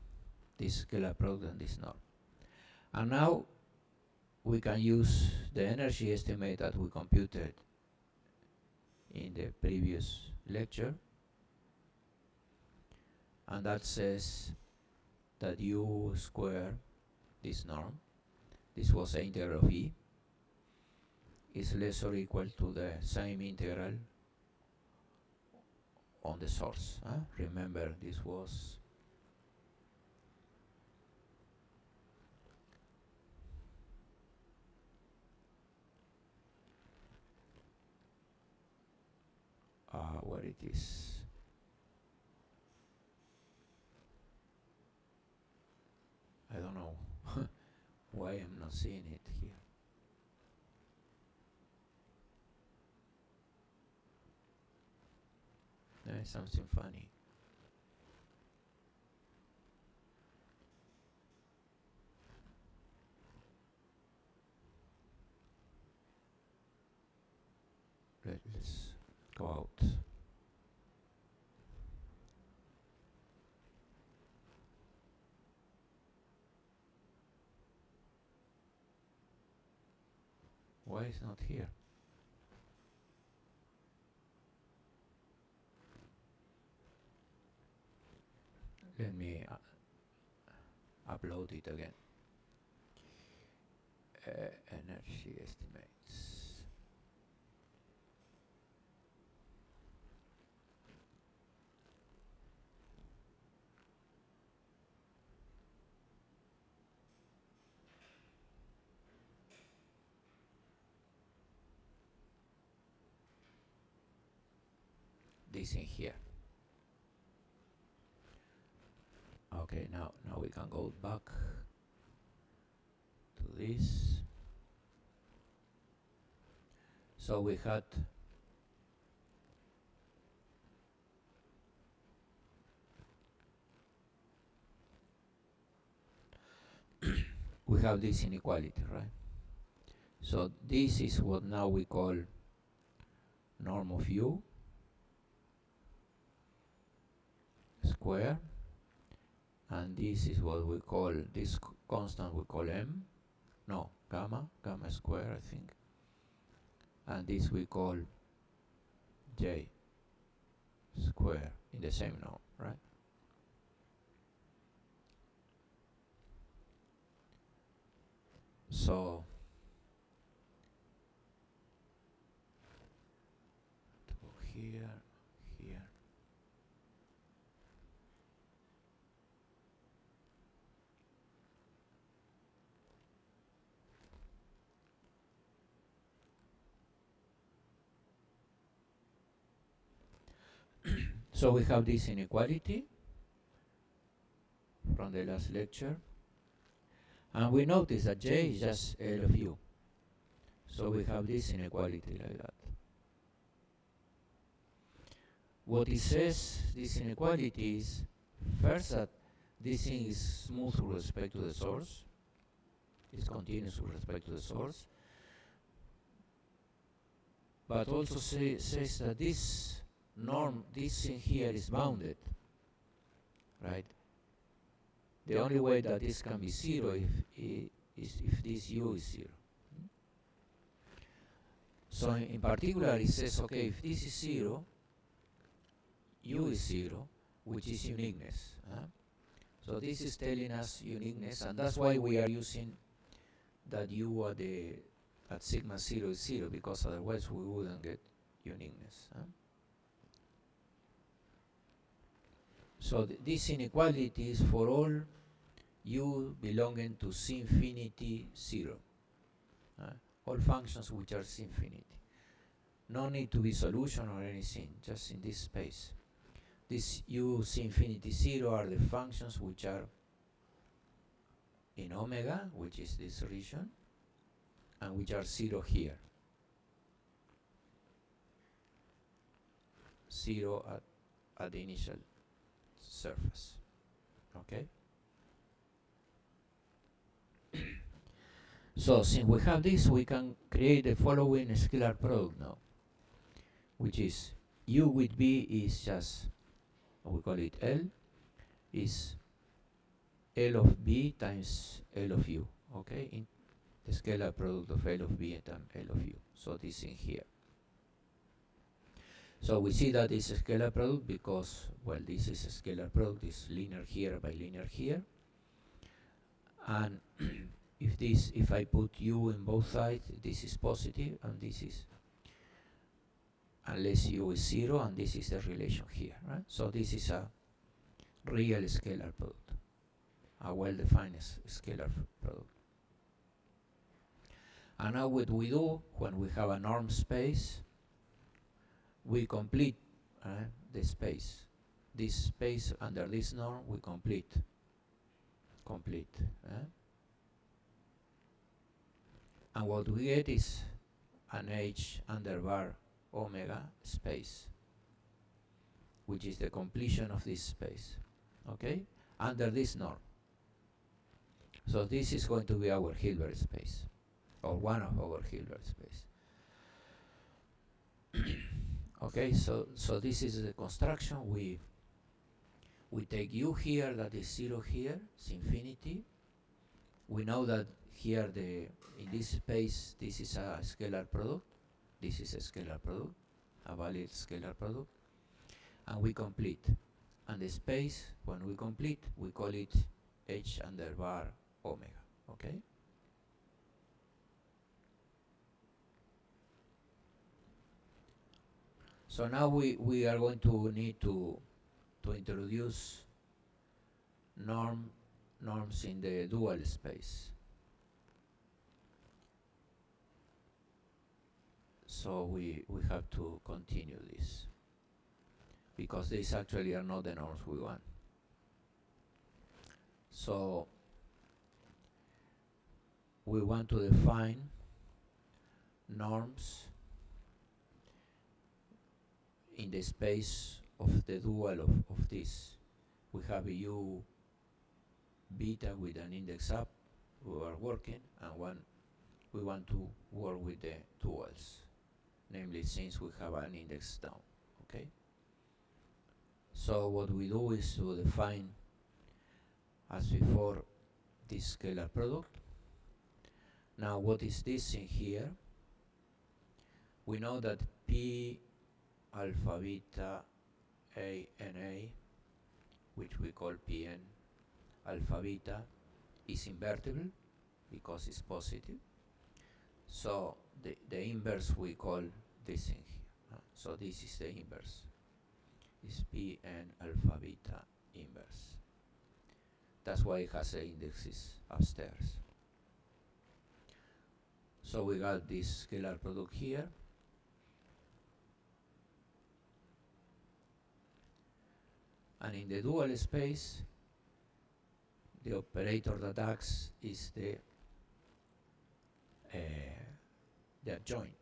this scalar product and this norm. And now we can use the energy estimate that we computed in the previous lecture. And that says that U square, this norm, this was the integral of E, is less or equal to the same integral on the source. Remember, this was where it is. I don't know why I'm not seeing it here. There is something funny. Let's go out. Why is not here? Let me upload it again. Energy estimates. This in here. Okay, now we can go back to this. So we had we have this inequality, right? So this is what now we call norm of U square, and this is what we call this constant we call M, no, gamma square, I think, and this we call J square in the same norm, right? So to go here. So we have this inequality from the last lecture, and we notice that J is just L of U. So we have this inequality like that. What it says, this inequality is, first, that this thing is smooth with respect to the source, it's continuous with respect to the source, but also says that this norm, this thing here is bounded, right? The only way that this can be 0 is if this U is 0. So in particular it says, okay, if this is 0, U is 0, which is uniqueness. So this is telling us uniqueness, and that's why we are using that U at sigma 0 is 0, because otherwise we wouldn't get uniqueness. So this inequality is for all u belonging to C infinity 0. All functions which are C infinity. No need to be solution or anything, just in this space. This u C infinity 0 are the functions which are in omega, which is this region, and which are 0 here. 0 at the initial surface. Okay? So since we have this, we can create the following scalar product now, which is u with b is just, we call it L, is L of b times L of u, okay? In the scalar product of L of b times L of u. So this in here. So we see that it's a scalar product because, well, this is a scalar product, it's linear here by linear here. And if I put u in both sides, this is positive and this is, unless u is 0, and this is the relation here, right? So this is a real scalar product, a well-defined scalar product. And now what we do when we have a norm space, we complete the space. This space under this norm we complete. And what we get is an H under bar omega space, which is the completion of this space, okay, under this norm. So this is going to be our Hilbert space, or one of our Hilbert space. Okay, so this is the construction. We take u here, that is 0 here, it's infinity. We know that here in this space this is a scalar product. This is a scalar product, a valid scalar product, and we complete. And the space, when we complete, we call it H under bar omega. Okay. So now we are going to need to introduce norms in the dual space. So we have to continue this, because these actually are not the norms we want. So we want to define norms in the space of the dual of this. We have a u beta with an index up, we are working, and we want to work with the duals, namely since we have an index down. Okay. So what we do is to define, as before, this scalar product. Now what is this in here? We know that P alpha beta A N A, which we call Pn alpha beta, is invertible because it's positive. So the inverse we call this in here. So this is the inverse. It's Pn alpha beta inverse. That's why it has the indexes upstairs. So we got this scalar product here. And in the dual space, the operator that acts is the adjoint.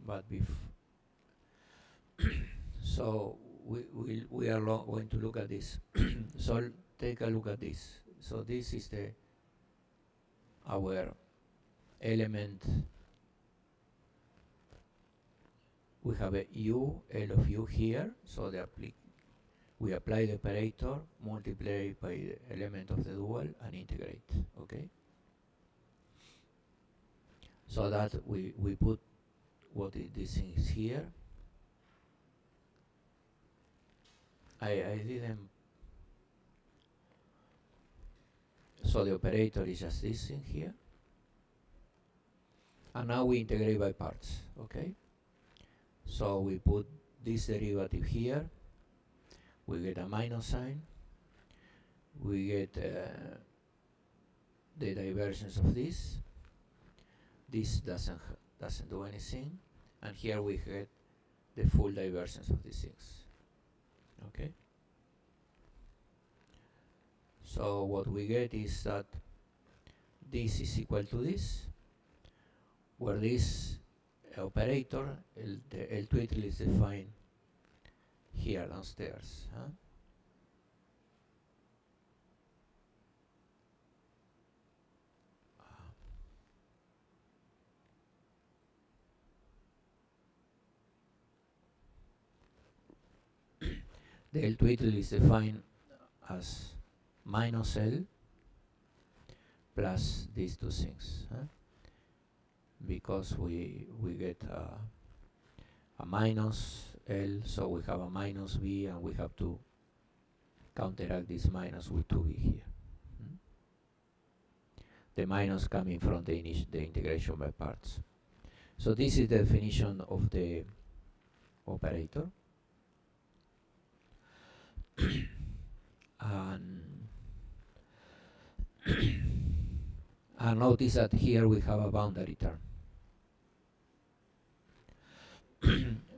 But so we are going to look at this. So take a look at this. So this is our element. We have a u, L of u here, so we apply the operator, multiply by the element of the dual, and integrate. Okay. So that we put what this is here. I didn't. So the operator is just this in here. And now we integrate by parts. Okay. So we put this derivative here, we get a minus sign, we get the divergence of this doesn't do anything, and here we get the full divergence of these things. Okay? So what we get is that this is equal to this, where this operator, el twiddle, is defined here downstairs. Huh? The L twiddle is defined as minus L plus these two things, huh? Because we get a minus L, so we have a minus B, and we have to counteract this minus with 2B here. The minus coming from the integration by parts. So this is the definition of the operator. And notice that here we have a boundary term.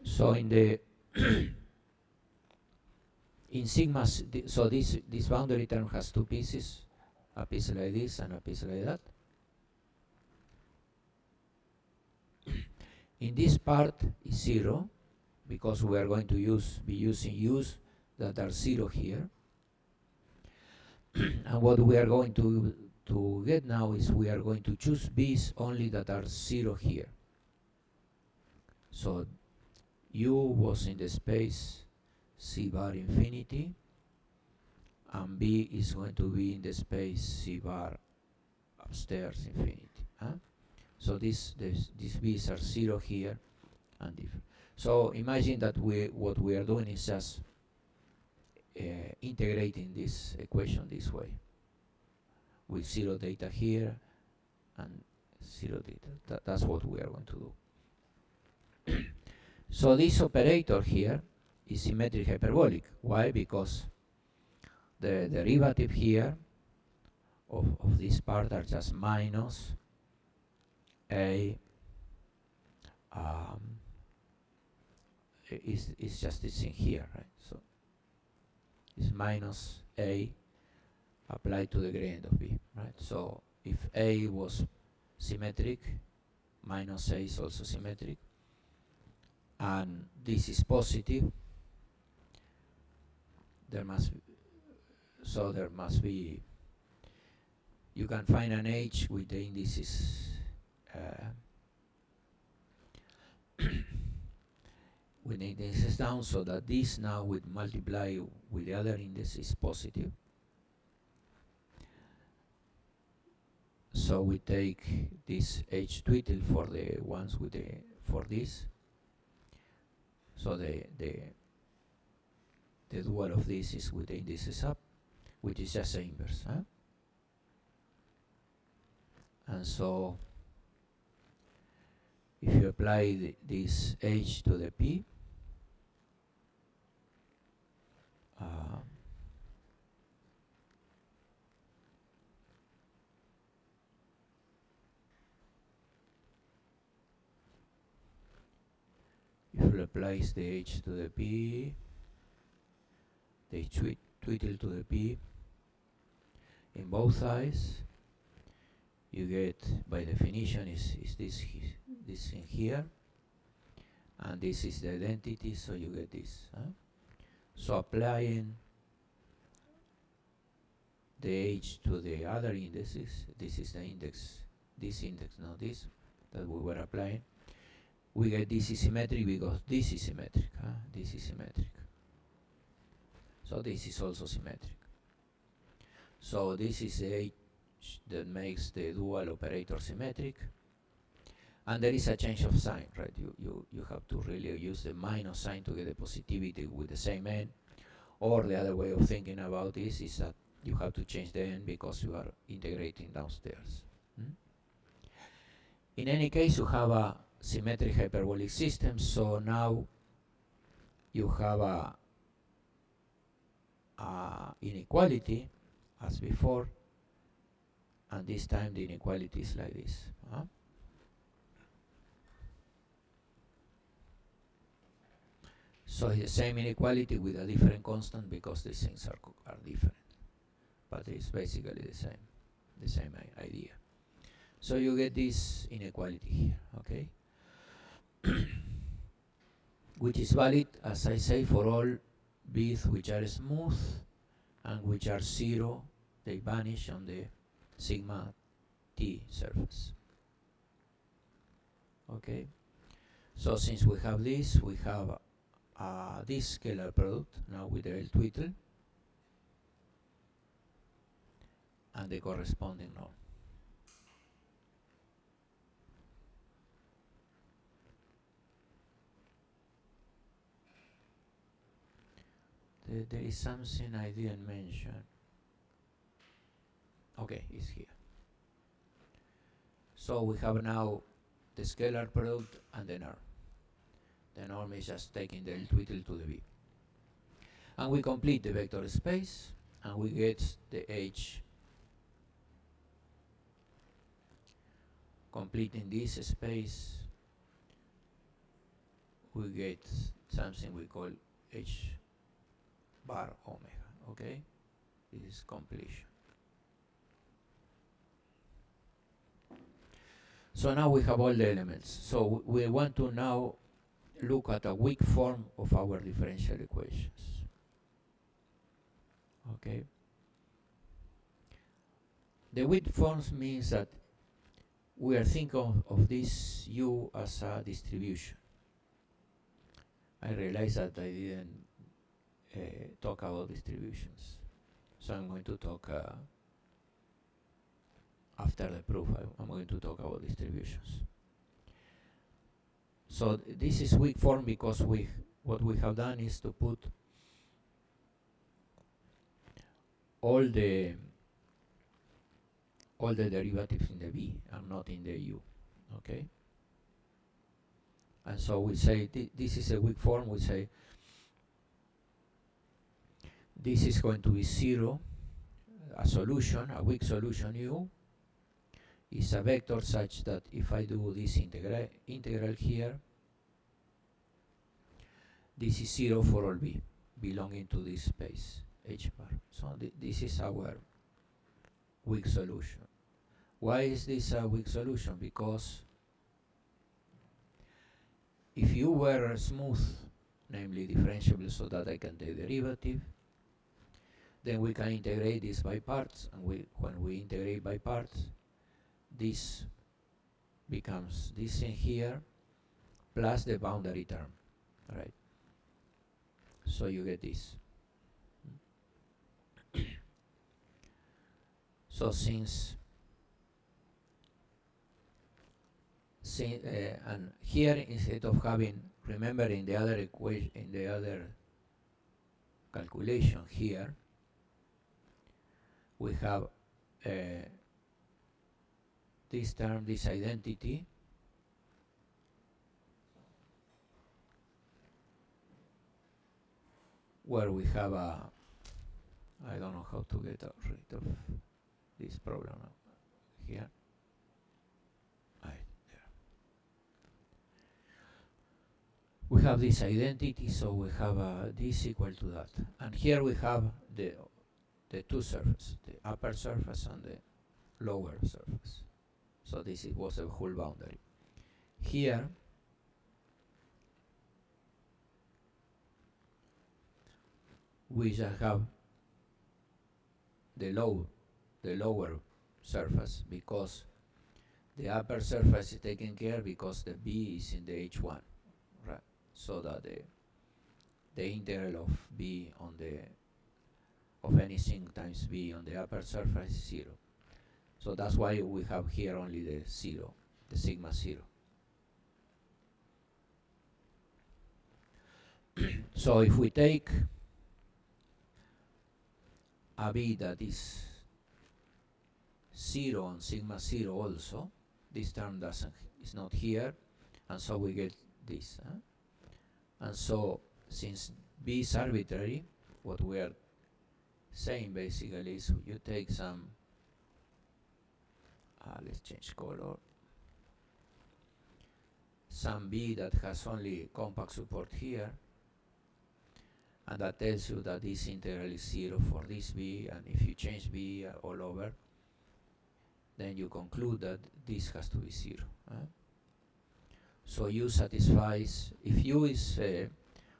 So in the in sigma, so this boundary term has two pieces, a piece like this and a piece like that. In this part is 0, because we are going to be using u's that are 0 here. And what we are going to get now is we are going to choose b's only that are 0 here. So u was in the space c bar infinity, and b is going to be in the space c bar upstairs infinity. Huh? So these b's are 0 here and different. So imagine that what we are doing is just integrating this equation this way, with 0 data here and 0 data. That's what we are going to do. So this operator here is symmetric hyperbolic. Why? Because the derivative here of this part are just minus a is just this thing here, right? So it's minus a applied to the gradient of b, right? So if a was symmetric, minus a is also symmetric, and this is positive, there must be, you can find an h with the indices with the indices down, so that this now would multiply with the other index is positive. So we take this h twiddle for the ones with for this. So the dual of this is with the indices up, which is just the inverse. Huh? And so if you apply this h to the p, if you apply the h to the p, the h twiddle to the p in both sides, you get, by definition, is this thing here, and this is the identity, so you get this. Huh? So applying the h to the other indices, this is the index, this index, not this, that we were applying, we get this is symmetric because this is symmetric. Huh? This is symmetric. So this is also symmetric. So this is the h that makes the dual operator symmetric. And there is a change of sign, right? You have to really use the minus sign to get the positivity with the same n. Or the other way of thinking about this is that you have to change the n because you are integrating downstairs. In any case, you have symmetric hyperbolic system. So now you have a inequality as before, and this time the inequality is like this. So it's the same inequality with a different constant because these things are different, but it's basically the same idea. So you get this inequality here, okay? Which is valid, as I say, for all b's which are smooth and which are zero. They vanish on the sigma t surface. Okay? So since we have this, we have this scalar product now with the L-twiddle and the corresponding norm. There is something I didn't mention. Okay, it's here. So we have now the scalar product and the norm. The norm is just taking the L-twiddle to the B. And we complete the vector space, and we get the H. Completing this space, we get something we call H bar omega, okay? This is completion. So now we have all the elements. So we want to now look at a weak form of our differential equations. Okay? The weak forms means that we are thinking of this U as a distribution. I realize that I didn't talk about distributions. So I'm going to talk after the proof. I'm going to talk about distributions. So this is weak form because what we have done is to put all the derivatives in the B and not in the U. Okay? And so we say this is a weak form. We say this is going to be 0. A solution, a weak solution U, is a vector such that if I do this integral here, this is 0 for all B belonging to this space H bar. So this is our weak solution. Why is this a weak solution? Because if U were smooth, namely differentiable so that I can take derivative, then we can integrate this by parts, and when we integrate by parts, this becomes this in here plus the boundary term, right? So you get this. So since and here, instead of having, remember in the other equation, in the other calculation here, we have this term, this identity, where we have a, I don't know how to get rid of this problem here. We have this identity, so we have this equal to that. And here we have the two surfaces, the upper surface and the lower surface. So this was a whole boundary. Here, we just have the lower surface, because the upper surface is taken care because the B is in the H1, right? So that the integral of B on of anything times B on the upper surface is 0. So that's why we have here only the 0, the sigma 0. So if we take a B that is 0 and sigma 0 also, this term is not here, and so we get this. And so, since B is arbitrary, what we are saying basically is you take some, let's change color, some B that has only compact support here, and that tells you that this integral is 0 for this B, and if you change B all over, then you conclude that this has to be 0. So U satisfies, if U is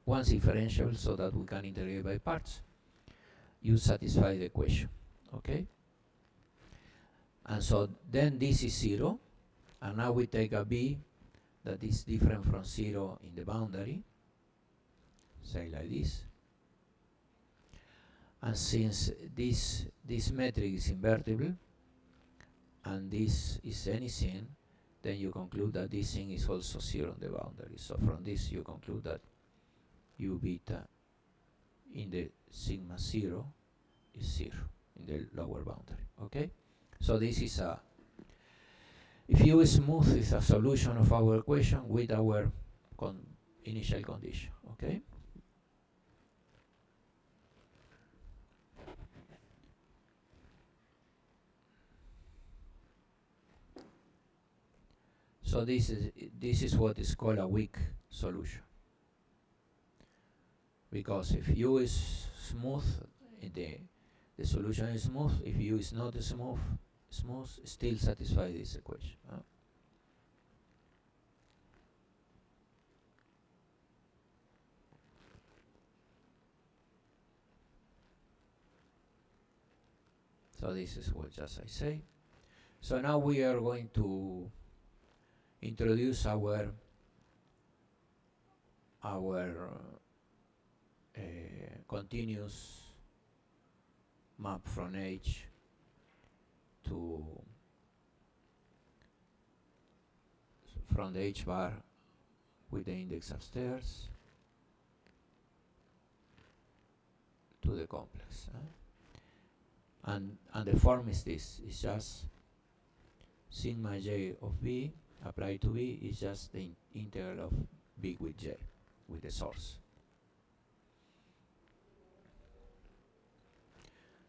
one's differential so that we can integrate by parts, U satisfies the equation, okay? And so then this is 0, and now we take a B that is different from 0 in the boundary, say like this. And since this metric is invertible, and this is anything, then you conclude that this thing is also 0 on the boundary. So from this you conclude that U beta in the sigma 0 is 0 in the lower boundary, okay? So this is a, if U is smooth, is a solution of our equation with our initial condition, okay? So this is what is called a weak solution, because if U is smooth, the solution is smooth. If U is not smooth, still satisfies this equation. So this is what just I say. So now we are going to introduce our continuous map from H to from the H bar with the index upstairs to the complex. And the form is this, it's just sigma j of B applied to B is just the integral of B with J, with the source.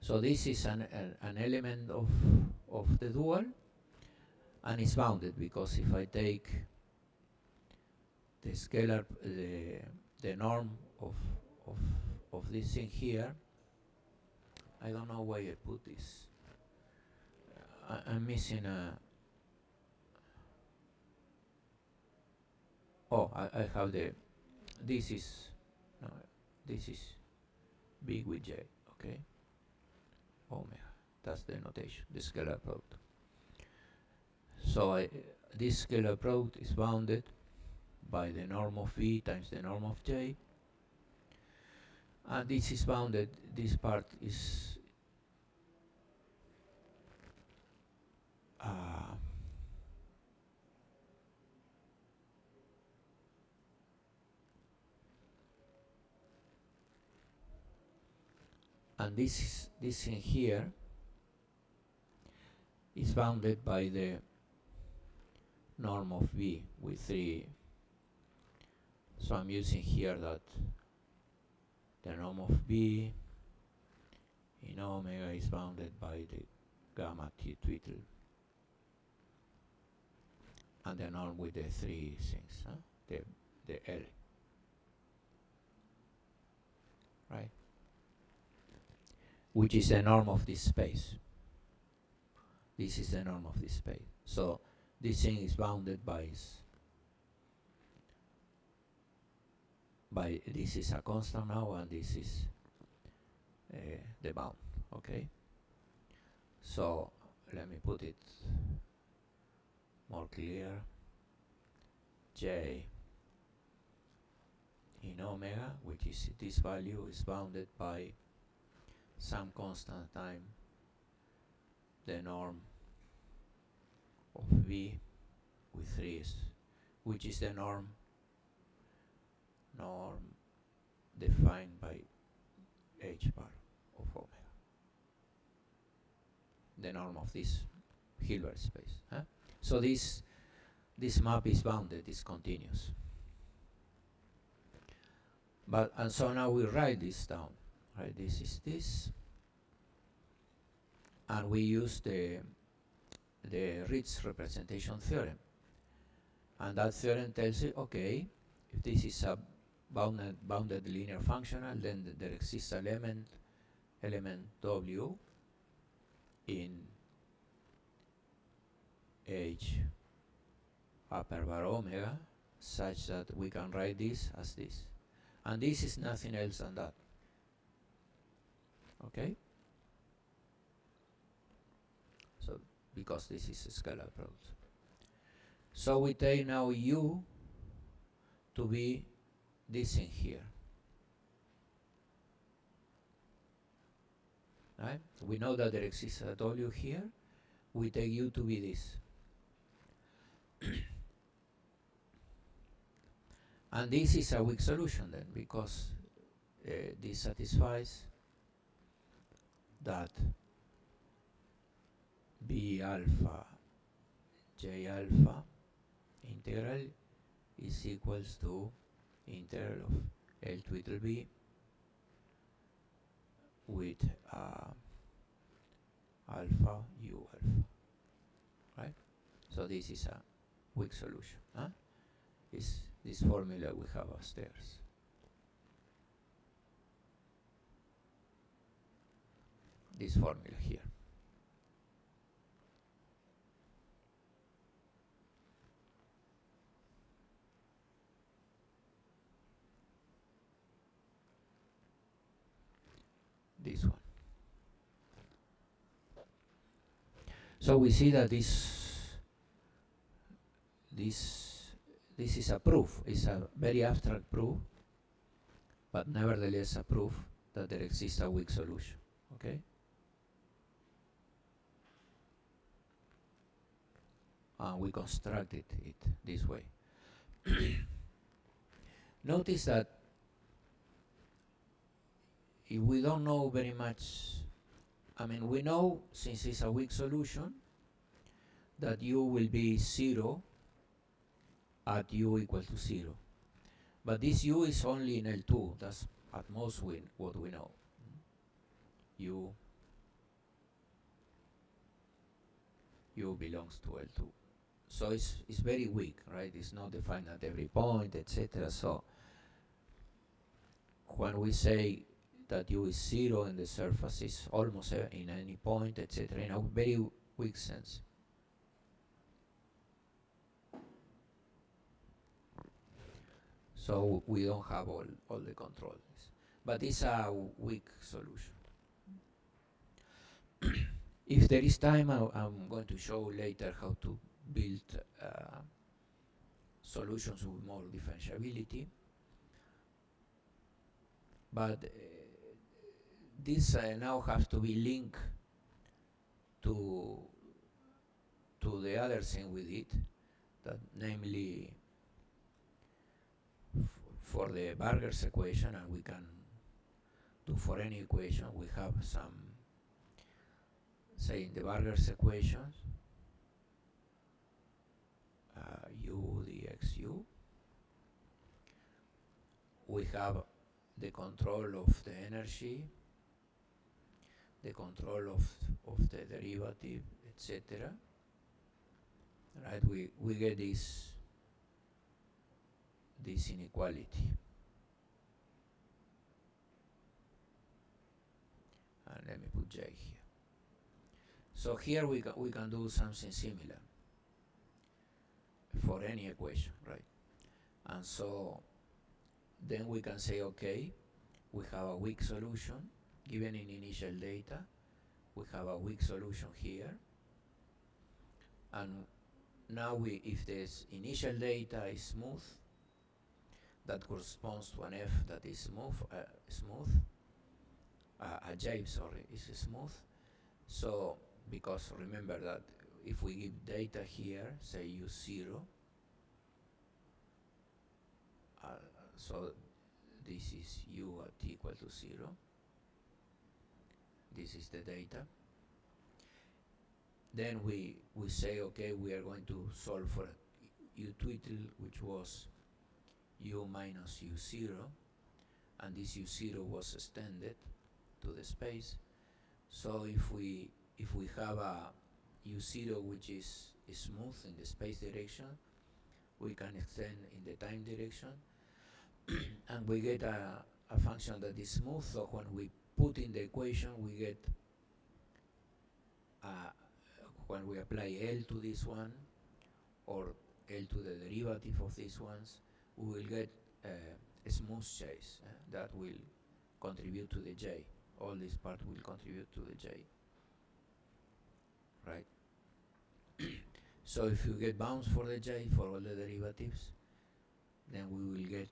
So this is an element of the dual, and it's bounded because if I take the scalar, the norm of this thing here, I don't know why I put this. I'm missing a. Oh, I have the. This is B with J, okay? Omega, that's the notation, the scalar product. So this scalar product is bounded by the norm of V times the norm of J, and this is bounded, this part is and this in here is bounded by the norm of V with 3. So I'm using here that the norm of B in omega is bounded by the gamma T twiddle and the norm with the 3 things, the L, right? Which is the norm of this space. This is the norm of this space. So this thing is bounded by this is a constant now, and this is the bound, okay? So let me put it more clear. J in omega, which is this value, is bounded by some constant time the norm of V with 3's, which is the norm defined by H bar of omega, the norm of this Hilbert space. So this this map is bounded, it's continuous. But, and so now we write this down, right? This is this, and we use the Ritz representation theorem. And that theorem tells you, okay, if this is a bounded linear functional, then there exists element W in H upper bar omega, such that we can write this as this. And this is nothing else than that. Okay? So, because this is a scalar product. So we take now U to be this in here. Right? We know that there exists a W here. We take U to be this. And this is a weak solution then, because this satisfies that B alpha J alpha integral is equals to integral of L to little b with alpha U alpha, right? So this is a weak solution. Is this formula we have upstairs. This formula here. This one. So we see that this is a proof. It's a very abstract proof, but nevertheless a proof that there exists a weak solution. Okay? And we constructed it this way. Notice that if we don't know very much, I mean, we know, since it's a weak solution, that U will be 0 at U equal to 0. But this U is only in L2. That's at most what we know. U belongs to L2. So it's very weak, right? It's not defined at every point, etc. So when we say that U is 0 in the surface, is almost in any point, etc. In a very weak sense. So we don't have all the controls. But it's a weak solution. If there is time, I'm going to show later how to build solutions with more differentiability. But this now has to be linked to the other thing we did, that namely for the Burger's equation, and we can do for any equation, we have some, say in the Burger's equations, U dx U, we have the control of the energy, the control of the derivative, etc. Right? We get this inequality. And let me put J here. So here we can do something similar for any equation, right? And so then we can say, okay, we have a weak solution given in initial data. We have a weak solution here. And now if this initial data is smooth, that corresponds to an F that is a J, sorry, is smooth. So, because remember that if we give data here, say U0, so this is U at t equal to 0. This is the data. Then we say, okay, we are going to solve for u twiddle, which was u minus u0, and this u0 was extended to the space. So if we have a u0 which is smooth in the space direction, we can extend in the time direction, and we get a function that is smooth. So when we put in the equation, we get when we apply L to this one, or L to the derivative of these ones, we will get a smooth chase that will contribute to the J. All this part will contribute to the J. Right? So if you get bounds for the J for all the derivatives, then we will get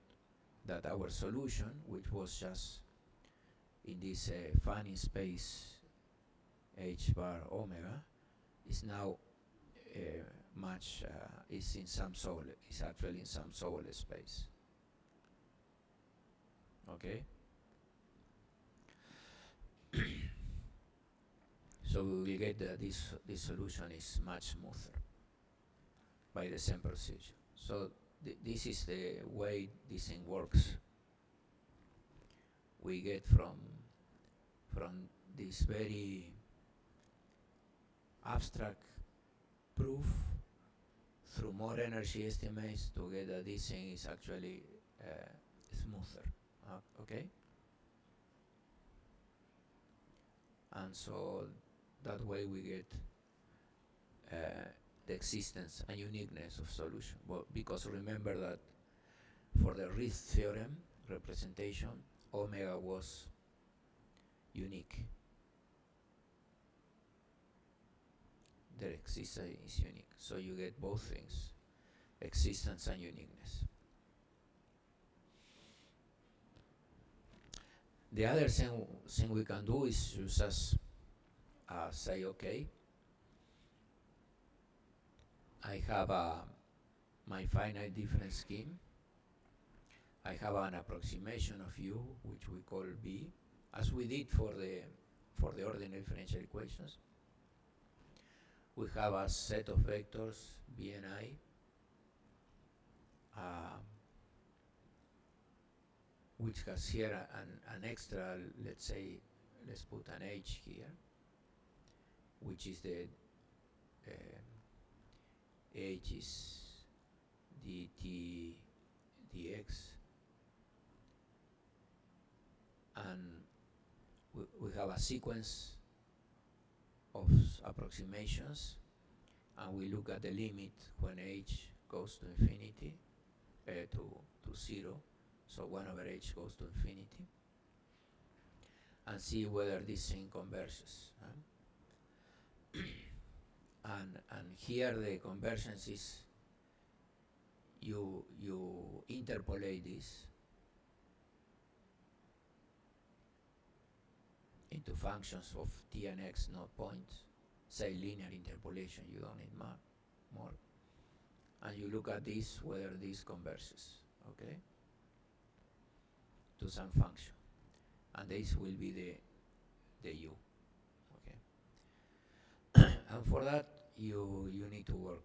that our solution, which was just in this funny space h bar omega, is now is in some is actually in some Sobolev space. Okay. So we will get that this solution is much smoother by the same procedure. So this is the way this thing works. We get from this very abstract proof through more energy estimates to get that this thing is actually smoother. Okay? And so that way we get the existence and uniqueness of solution. Well, because remember that for the Ritz theorem representation, omega was unique. The existence is unique. So you get both things, existence and uniqueness. The other thing we can do is just say, okay, I have my finite difference scheme. I have an approximation of U, which we call B, as we did for the ordinary differential equations. We have a set of vectors, B and I, which has here an extra, let's put an H here, which is the H is dt dx, and we have a sequence of approximations, and we look at the limit when h goes to infinity, to 0, so 1 over h goes to infinity, and see whether this thing converges. And here the convergence is you interpolate this into functions of t and x node points, say linear interpolation, you don't need more, and you look at this, whether this converges, okay, to some function, and this will be the u, okay. And for that you need to work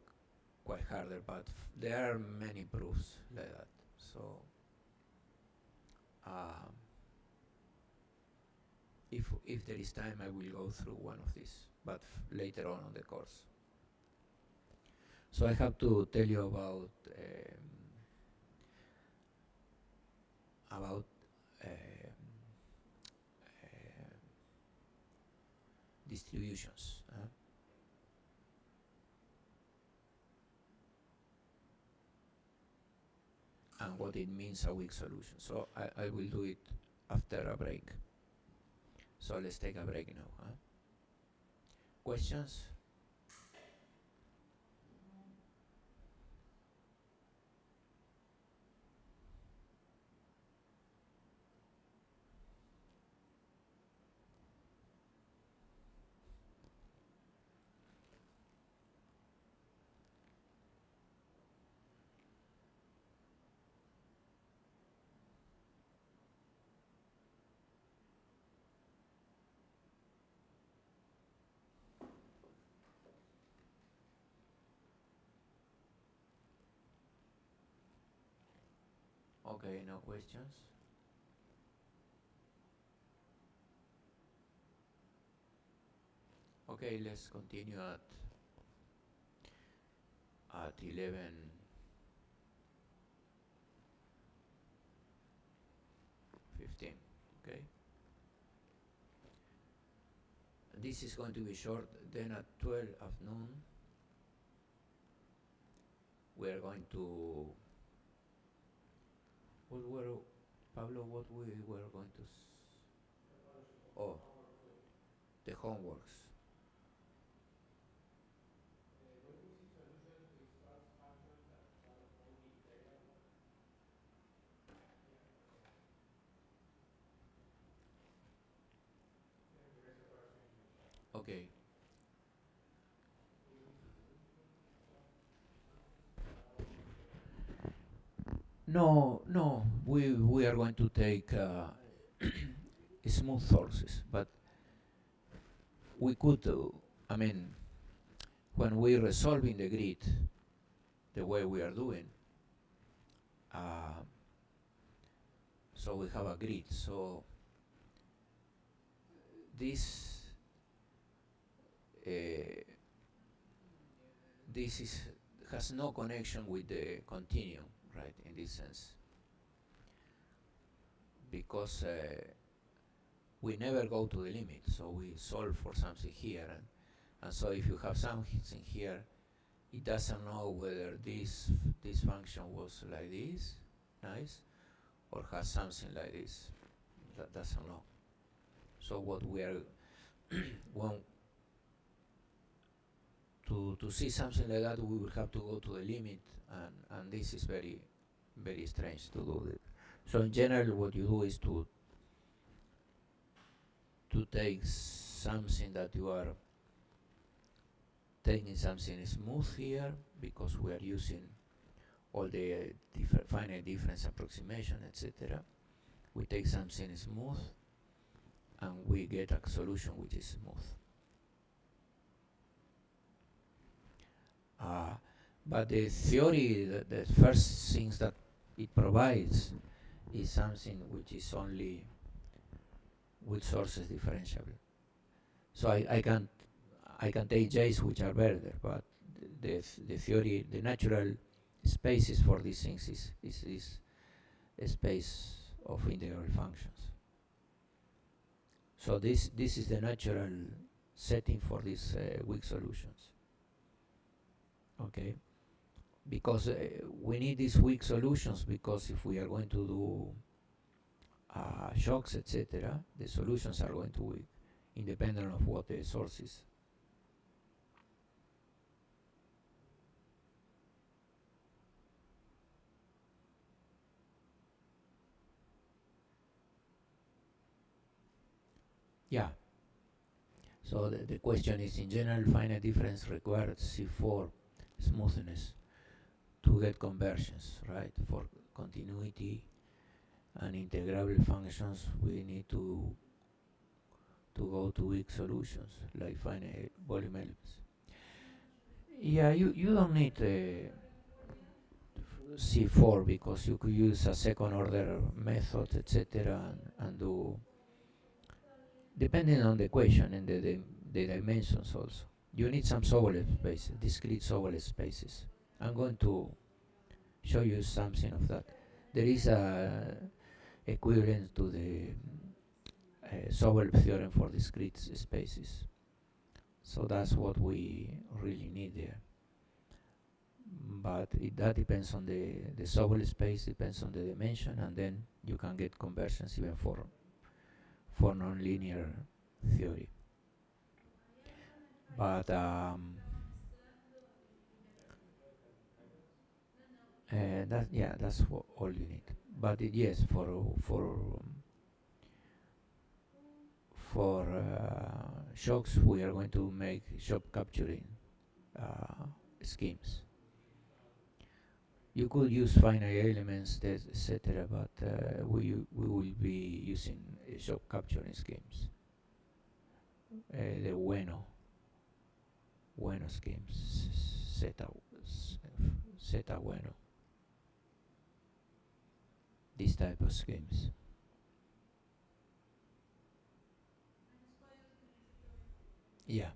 quite harder, but there are many proofs like that. So if there is time, I will go through one of these, but later on the course. So I have to tell you about distributions. And what it means a weak solution. So I will do it after a break. So let's take a break now. Questions? Okay, no questions. Okay, let's continue at 11:15. Okay. This is going to be short. Then at 12 of noon, we are going to. What were Pablo? What we were going to? Oh, the homeworks. Okay. No, no. We are going to take smooth sources, but we could. I mean, when we resolving the grid, the way we are doing, uh, so we have a grid. So this uh, this is has no connection with the continuum, right? In this sense, because we never go to the limit. So we solve for something here, and so if you have something here, it doesn't know whether this function was like this, nice, or has something like this. That doesn't know. So what we are when to see something like that, we will have to go to the limit, and this is very very strange to do it. So in general, what you do is to take something that you are taking something smooth here, because we are using all the finite difference approximation, etc. We take something smooth, and we get a solution which is smooth. But the theory, the first things that it provides is something which is only with sources differentiable. So I can take J's which are better, but the theory, the natural spaces for these things is a space of integral functions. So this is the natural setting for these weak solutions. Okay, because we need these weak solutions, because if we are going to do shocks, etc., the solutions are going to be weak, independent of what the source is. Yeah. So the question is, in general, finite difference requires C4 smoothness to get conversions, right? For continuity and integrable functions, we need to go to weak solutions like finite volume elements. Yeah, you don't need C4, because you could use a second order method, etc., and do, depending on the equation and the dimensions also. You need some Sobolev spaces, discrete Sobolev spaces. I'm going to show you something of that. There is a equivalent to the Sobolev theorem for discrete spaces. So that's what we really need there. But that depends on the Sobolev space, depends on the dimension, and then you can get conversions even for nonlinear theory. But that's all you need. But yes, for shocks, we are going to make shock capturing schemes. You could use finite elements, etc., but we will be using shock capturing schemes. The bueno schemes, zeta bueno. these type of schemes. Yeah,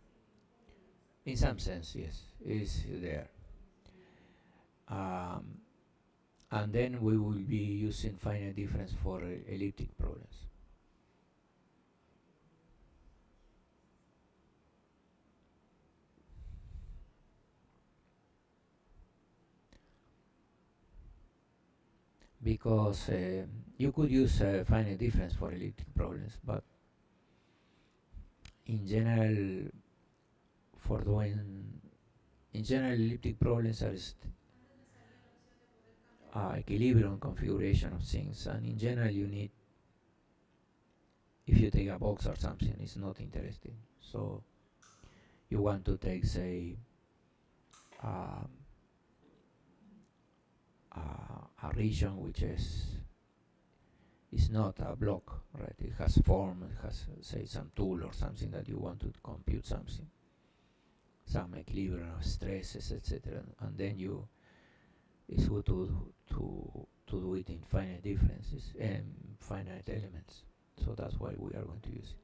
in some sense, yes, is there. Um, and then we will be using finite difference for elliptic problems. Because you could use finite difference for elliptic problems, but in general, for doing in general elliptic problems are equilibrium configuration of things, and in general you need, if you take a box or something, it's not interesting. So you want to take, say, um, a region which is not a block, right? It has form, it has, say, some tool or something that you want to compute something, some equilibrium of stresses, etc. And then it's good to do it in finite differences and finite elements. So that's why we are going to use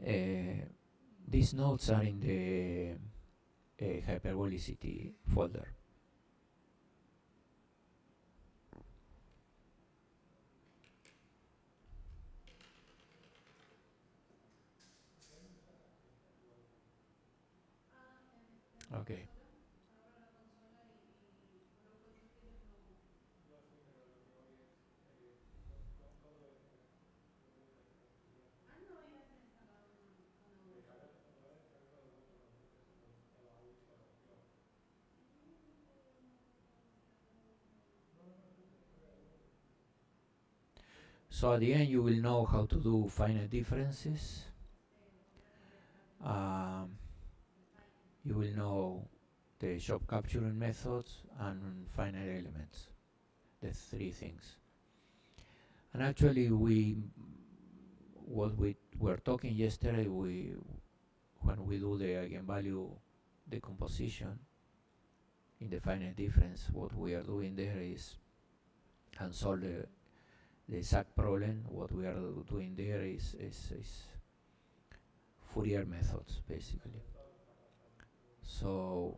it. These nodes are in the hyperbolicity folder. Okay. So at the end you will know how to do finite differences. You will know the shock capturing methods and finite elements, the three things. And actually what we were talking yesterday, when we do the eigenvalue decomposition in the finite difference, what we are doing there is, and solve the exact problem, what we are doing there is Fourier methods, basically. So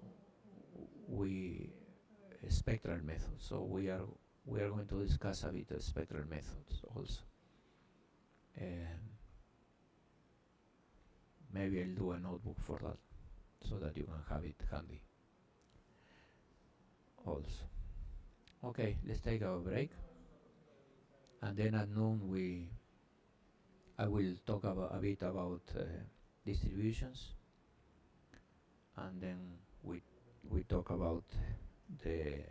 spectral methods. So we are going to discuss a bit of spectral methods also. Maybe I'll do a notebook for that, so that you can have it handy also. Okay, let's take a break, and then at noon I will talk a bit about distributions, and then we talk about the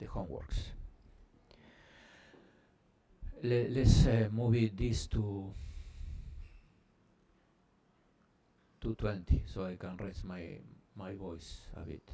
homeworks. Let's move this to 220, so I can raise my voice a bit.